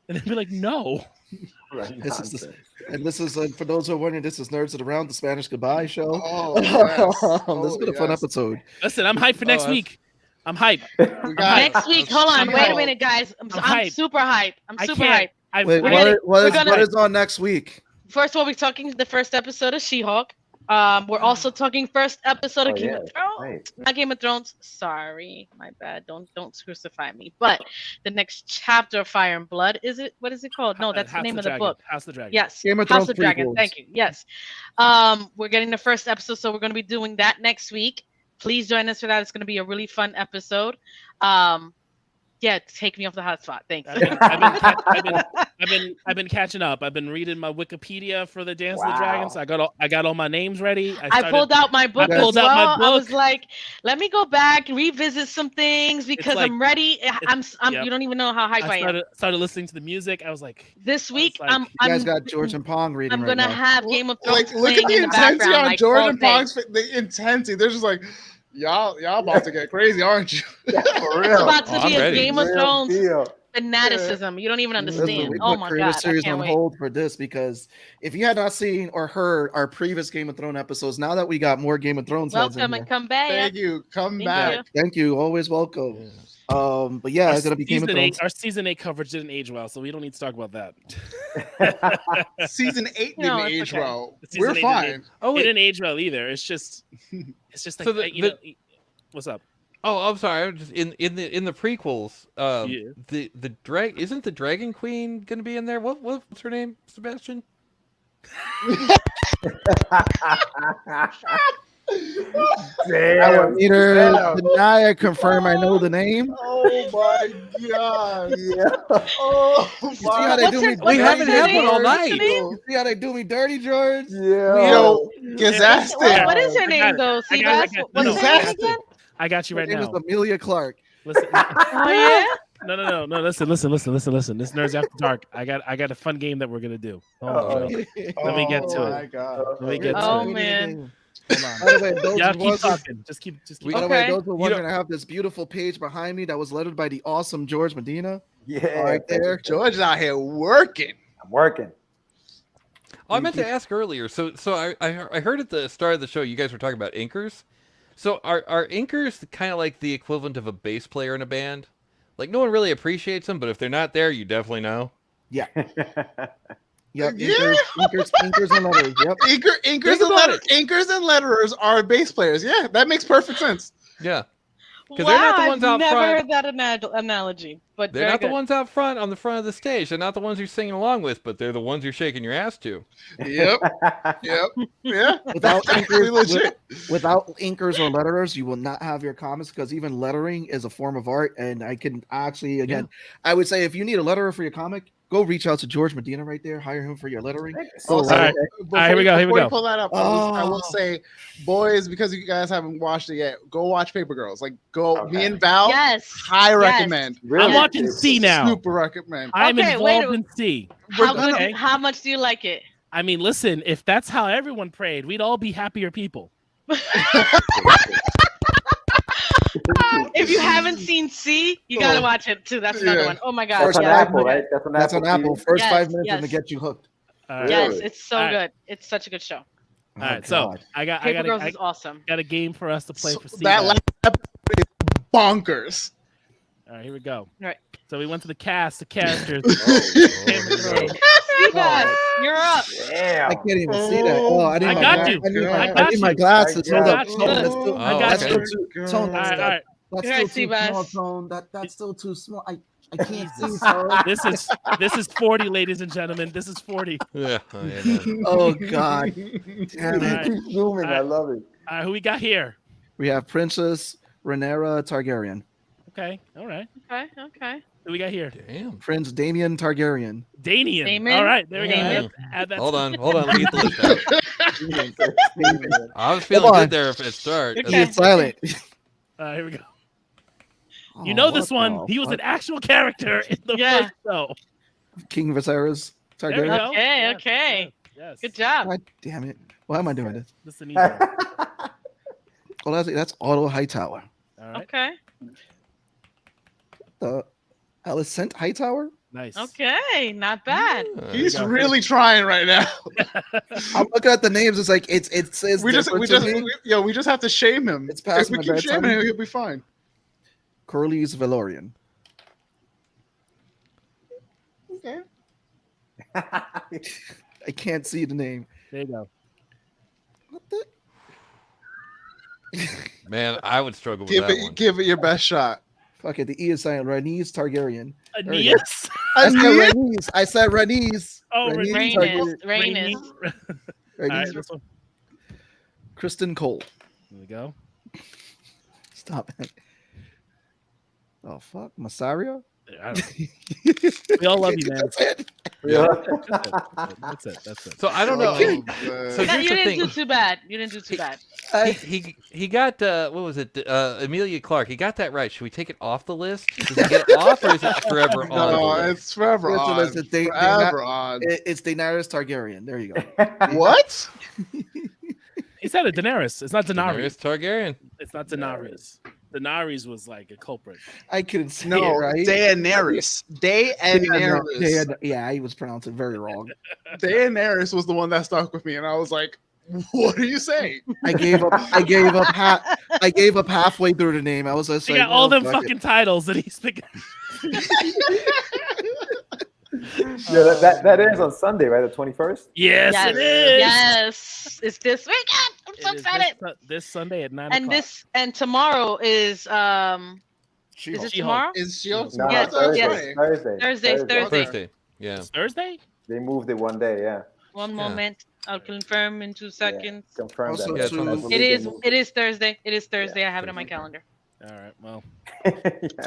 And they'd be like, no. This is for those who are wondering, this is Nerds of the Round, the Spanish goodbye show. Oh, yes. This has been a fun episode. Listen, I'm hyped for next week. I'm hyped. Next week, hold on, wait a minute, guys. I'm super hyped. I'm super hyped. Wait, what is on next week? First of all, we're talking the first episode of She-Hulk. We're also talking first episode of Game of Thrones. Right. Not Game of Thrones. Sorry, my bad. Don't crucify me. But the next chapter of Fire and Blood, is it? What is it called? No, that's the name of the book. House of the Dragon. Yes, Game of House Thrones of Dragon. prequels. Thank you. Yes. We're getting the first episode, so we're going to be doing that next week. Please join us for that. It's going to be a really fun episode. Yeah, take me off the hot spot. Thanks. I've been catching up. I've been reading my Wikipedia for the Dance of the Dragons. I got all my names ready. I pulled out my book as well. I was like, let me go back and revisit some things because I'm ready. You don't even know how hype I am. Started listening to the music. I was like, this week you guys got George and Pong reading. I'm gonna have Game of Thrones. Look at the intensity on George and Pong's. The intensity. They're just like, y'all about to get crazy, aren't you? Yeah, for real. It's about to be a Game of Thrones fanaticism. You don't even understand. We oh put my Creative god! Series I can't on wait. hold for this because if you had not seen or heard our previous Game of Thrones episodes, now that we got more Game of Thrones, welcome and come back. Thank you. Come back. Thank you. Always welcome. But yeah, it's gonna be Game of Thrones. Our season 8 coverage didn't age well, so we don't need to talk about that. Season 8 didn't age well. Season We're 8 fine. It didn't age well either. It's just like, So what's up? Oh, I'm sorry. I'm just in the prequels. The isn't the Dragon Queen gonna be in there? What's her name? Sebastian. Damn. Either deny or confirm I know the name. Oh my god. Yeah. Oh my. See how they do me? We haven't had one all night. You see how they do me dirty, George? Yeah. Yo, Gazastic. What is her name though? I got you right now. Her name is Amelia Clark. Listen. Oh yeah. No. Listen. This is Nerds After Dark. I got a fun game that we're gonna do. Let me get to it. My god. Let me get to it. Oh man. Hold on. By the way, those Yeah, who keep wasn't- talking. Just keep. By the way, those who are wondering, I have this beautiful page behind me that was lettered by the awesome George Medina. Yeah, right there. George is out here working. I'm working. Oh, I meant to ask earlier. So I heard at the start of the show you guys were talking about inkers. So are inkers kind of like the equivalent of a bass player in a band? Like no one really appreciates them, but if they're not there, you definitely know. Yeah. Yep. Inkers and letters. Yep. Inkers and letterers are bass players. Yeah, that makes perfect sense. Yeah. Wow, they're not the ones I've out never front. heard that analogy, but They're not the ones out front on the front of the stage. They're not the ones you're singing along with, but they're the ones you're shaking your ass to. Yep. Yeah. Without inkers or letterers, you will not have your comics because even lettering is a form of art. And I can actually, I would say if you need a letterer for your comic, go reach out to George Medina right there. Hire him for your lettering. All right, here we go. Before you pull that up, I will say, boys, because you guys haven't watched it yet, go watch Paper Girls. Like, me and Val. Yes. High recommend. Really? I'm watching C now. Super recommend. I'm involved in C. How much do you like it? I mean, listen, if that's how everyone prayed, we'd all be happier people. If you haven't seen C, you gotta watch it too. That's another one. Oh my god. That's on Apple, right? That's on Apple. First 5 minutes yes. and to get you hooked. Yes, it's so good. It's such a good show. All right, so I got Girls is awesome. Got a game for us to play for C. That last episode is bonkers. All right, here we go. All right. So we went to the cast, the characters. You're up. Yeah. I can't even see that. Oh, I need my glasses. Hold up. I got you. Tone. All right. That's still too small, Tone. That's still too small. I can't see. Tone. This is 40, ladies and gentlemen. This is 40. Yeah. Oh God. Damn it. Keep zooming. I love it. All right, who we got here? We have Princess Rhaenyra Targaryen. Okay. All right. Okay. Who we got here? Damn. Prince Damien Targaryen. Damien. All right, there we go. Add that. Hold on. Let me get the list out. I was feeling good there if it started. Okay. He's silent. Here we go. You know this one. He was an actual character in the first show. King Viserys Targaryen. Okay. Yes. Good job. God damn it. Why am I doing this? This is an easy one. Oh, that's Otto Hightower. All right. Okay. The Alicent Hightower? Nice. Okay, not bad. He's really trying right now. I'm looking at the names. It's like it says we just have to shame him. It's past if we my keep bedtime. shaming him, he'll be fine. Corliss Valorian. Okay. I can't see the name. There you go. What the? Man, I would struggle with that one. Give it your best shot. Fuck it. The E is silent. Rhaenys Targaryen. Aeneas? I said Rhaenys. I said Rhaenys. Oh, Rhaenys. All right, this one. Kristen Cole. There we go. Stop it. Oh fuck, Massaria. I don't know. We all love you, man. That's it. Yeah. That's it. So I don't know. So You here's the didn't thing. do too bad. You didn't do too bad. He got what was it? Amelia Clark. He got that right. Should we take it off the list? Does it get off, or is it forever on? No, the list? it's forever on. Forever on. It's Daenerys Targaryen. There you go. What? He said it. Daenerys. It's not Daenerys Daenerys. Targaryen. It's not Daenerys. Daenerys was like a culprit. I couldn't say it No, right. Daenerys. Daenerys. Yeah, he was pronouncing very wrong. Daenerys was the one that stuck with me, and I was like, "What are you saying?" I gave up halfway through the name. I was just He like, got all them fuck fucking titles that he's picking. Yeah, that is on Sunday, right? The 21st. Yes, it is. Yes, it's this weekend. I'm so It is excited. this Sunday at 9 And o'clock. and tomorrow is She-Hulk. is it tomorrow? Is She-Hulk No, Yes, Thursday. Thursday. Thursday. Yeah. It's Thursday? They moved it one day. Yeah. One moment. I'll confirm in 2 seconds. Confirm Also, that. too- That's what It we is. did move. It is Thursday. It is Thursday. Yeah, I have it on my calendar. All right. Well, Yeah, I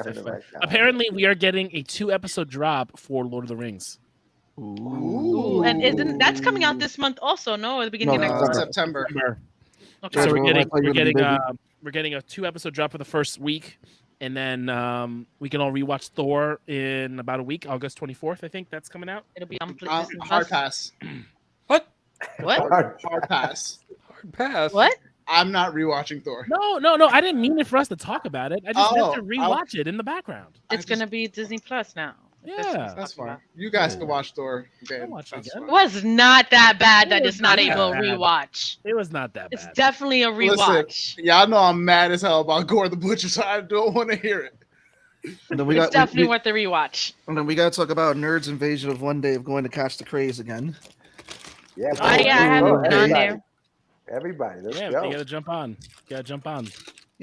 don't know about that. apparently we are getting a 2-episode drop for Lord of the Rings. Ooh, and isn't that's coming out this month also? No, at the beginning No, of next month. September. Okay. So Well, I thought you were we're getting a 2-episode drop for the first week, and then we can all rewatch Thor in about a week, August 24th. I think that's coming out. It'll be on Disney Hard Plus. pass. What? What? Hard pass. Hard pass. What? I'm not rewatching Thor. No. I didn't mean it for us to talk about it. I just meant to Oh, rewatch it in the background. It's gonna be Disney Plus now. Yeah. That's fine. You guys can watch Thor. I'll watch it again. It was not that bad that It it's was not not able to bad. rewatch. It was not that It's bad. definitely a rewatch. Listen, y'all know I'm mad as hell about Gore the Butcher, so I don't want to hear it. And then we It's got definitely we, worth the rewatch. and then we got to talk about Nerds Invasion of One Day of Going to Catch the Craze again. Yeah. Oh yeah, I haven't been on there. Everybody, let's Yeah, go. you gotta jump on. Yeah,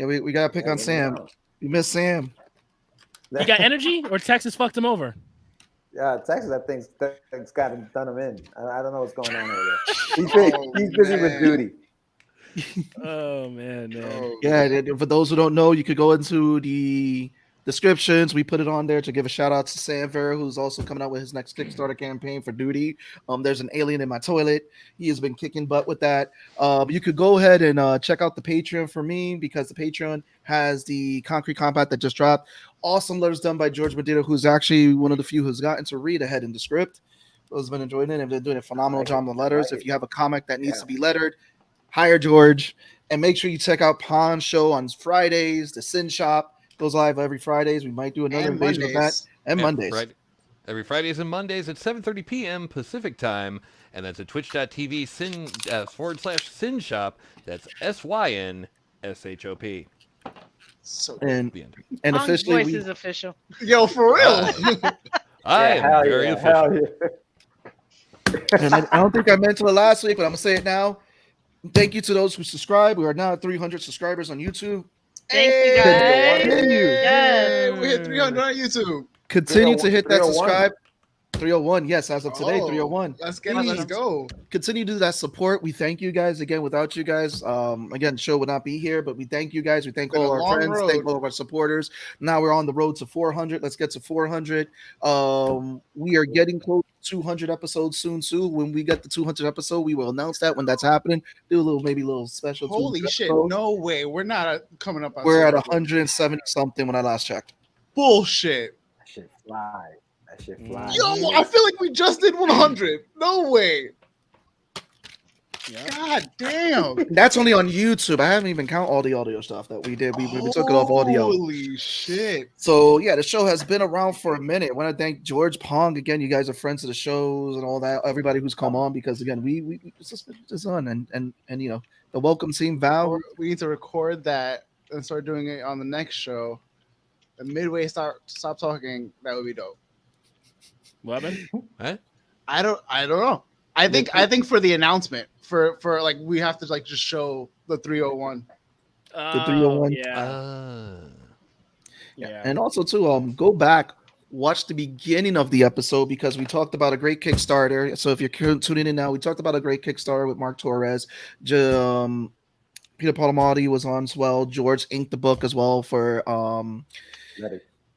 we got to pick on Sam. You miss Sam. You got energy, or Texas fucked him over? Yeah, Texas, I think's got him, done him in. I don't know what's going on over there. He's busy with duty. Oh man. Yeah, and for those who don't know, you could go into the descriptions. We put it on there to give a shout out to Sam Vera, who's also coming out with his next Kickstarter campaign for Duty. There's an alien in my toilet. He has been kicking butt with that. You could go ahead and check out the Patreon for me, because the Patreon has the Concrete Combat that just dropped. Awesome letters done by George Medina, who's actually one of the few who's gotten to read ahead in the script. Has been enjoying it, and they're doing a phenomenal job on the letters. If you have a comic that needs to be lettered, hire George. And make sure you check out Pawn's show on Fridays. The Sin Shop goes live every Fridays. We might do another And invasion of that. Mondays. And Mondays. Every Fridays and Mondays at 7:30 p.m. Pacific time, and that's at twitch.tv /Sin Shop. That's SYNSHOP. So And Pawn's officially, voice is official. Yo, for real. I am very official. and I don't think I mentioned it last week, but I'm gonna say it now. Thank you to those who subscribe. We are now at 300 subscribers on YouTube. Thank you guys. Continue. Yes. We hit 300 on YouTube. Continue to hit that 301. subscribe. 301, yes, as of today, Oh, 301. Let's get it. Let's go. Continue to do that support. We thank you guys again. Without you guys, again, the show would not be here. But we thank you guys. We thank Been all a our long friends. road. Thank all of our supporters. Now we're on the road to 400. Let's get to 400. We are getting close to 200 episodes soon. When we get the 200 episode, we will announce that when that's happening. Do a little special. Holy 200 shit. episode. No way. We're not coming up on We're at 200. 170 something when I last checked. Bullshit. That shit fly. That shit fly. Yo, I feel like we just did 100. No way. God damn. That's only on YouTube. I haven't even count all the audio stuff that we did. We took it off audio. Holy shit. So yeah, the show has been around for a minute. I want to thank George Pong again. You guys are friends of the shows and all that. Everybody who's come on, because again, we just put this on and you know, the welcome team, Val. We need to record that and start doing it on the next show. The midway stop talking. That would be dope. What happened? Huh? I don't know. I think for the announcement for like we have to like just show the 301. The 301. Yeah. And also too, go back, watch the beginning of the episode because we talked about a great Kickstarter. So if you're tuning in now, we talked about a great Kickstarter with Mark Torres. Peter Palmiotti was on as well. George inked the book as well for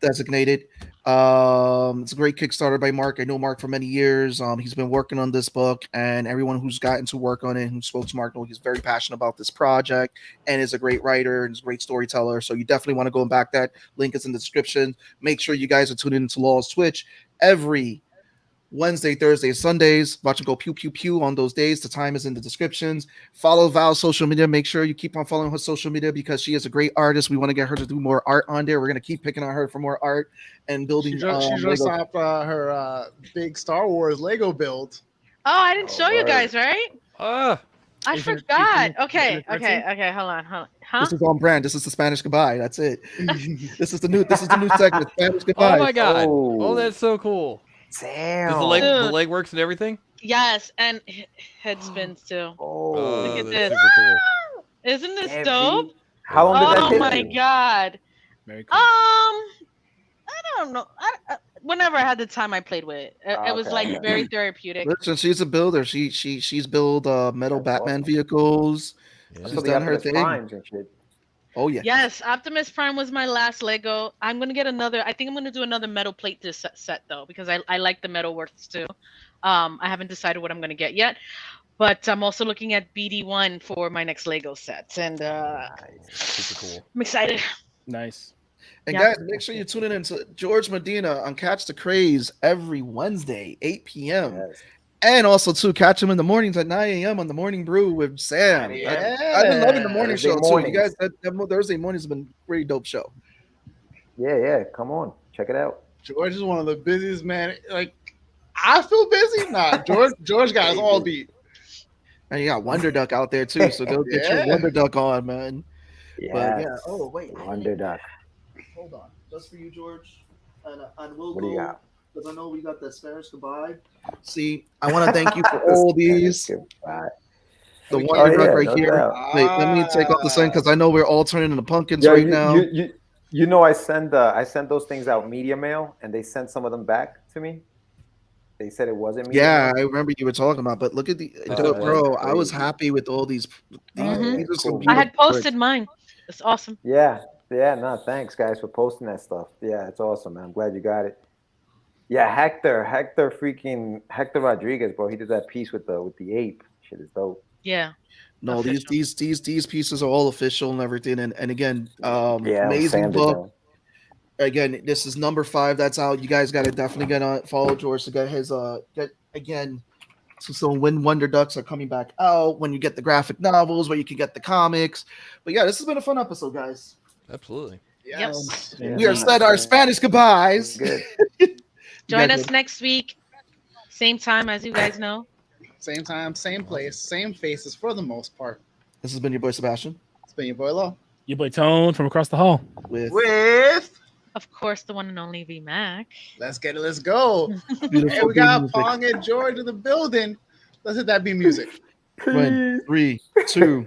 Designated. It's a great Kickstarter by Mark. I know Mark for many years. He's been working on this book, and everyone who's gotten to work on it, who spoke to Mark, know he's very passionate about this project and is a great writer and is a great storyteller. So you definitely want to go and back that. Link is in the description. Make sure you guys are tuning into Law's Twitch every Wednesday, Thursday, Sundays. Watch him go pew, pew, pew on those days. The time is in the descriptions. Follow Val's social media. Make sure you keep on following her social media because she is a great artist. We want to get her to do more art on there. We're going to keep picking on her for more art and building. She just up her big Star Wars Lego build. Oh, I didn't show you guys, right? I forgot. Okay. Hold on. Huh? This is on brand. This is the Spanish goodbye. That's it. This is the new segment. Spanish goodbye. Oh my god. Oh, that's so cool. Damn. Does the leg works and everything? Yes, and head spins too. Oh, look at that's this. super cool. Isn't this dope? How long did that take? Oh my god. Very cool. I don't know. Whenever I had the time, I played with it. It was like very therapeutic. Listen, she's a builder. She's built metal Batman vehicles. Yeah. She's done her thing. Oh yeah. Yes, Optimus Prime was my last Lego. I'm gonna get another. I think I'm gonna do another metal plate this set though because I like the metal works too. I haven't decided what I'm gonna get yet, but I'm also looking at BD1 for my next Lego sets, and Super cool. I'm excited. Nice. And guys, make sure you tune in to George Medina on Catch the Craze every Wednesday, 8 p.m. Yes. And also, too, catch him in the mornings at 9 a.m. on the Morning Brew with Sam. Yeah. I've been loving the morning Thursday show, mornings. too. You guys, that Thursday mornings have been a pretty dope show. Yeah. Come on, check it out. George is one of the busiest men. Like, I feel busy. Nah, George got us all beat. And you got Wonder Duck out there, too. So go get your Wonder Duck on, man. Yeah. But, yeah. Oh, wait. Wonder Duck. Hold on. Just for you, George. And we'll What do you got? because I know we got the Spanish goodbye. See, I want to thank you for all these. Goodbye. The Wonder Duck right no here. doubt. Wait, let me take off the sun because I know we're all turning into pumpkins right now. You know, I send those things out media mail, and they sent some of them back to me. They said it wasn't media Yeah, mail. I remember you were talking about, but look at the Oh, bro. that's I was crazy. happy with all these. These are some Cool. I had beautiful posted mine. It's awesome. Yeah. No, thanks guys for posting that stuff. Yeah, it's awesome, man. I'm glad you got it. Yeah, Hector Rodriguez, bro. He did that piece with the ape. Shit is dope. Yeah. No, Official. these pieces are all official and everything, and again, Yeah, amazing sanded book. down. Again, this is number 5 that's out. You guys got to definitely get on follow George to get his get again. So when Wonder Ducks are coming back out, when you get the graphic novels, where you can get the comics. But yeah, this has been a fun episode, guys. Absolutely. Yes. We are said our Spanish goodbyes. Good. Join us next week. Same time as you guys know. Same time, same place, same faces for the most part. This has been your boy Sebastian It's been your boy Lo. Your boy Tone from across the hall. With Of course, the one and only Vmac. let's get it, let's go. beautiful Hey, we got music. Pong and George in the building. Let's hit that be music. 1, 3, 2.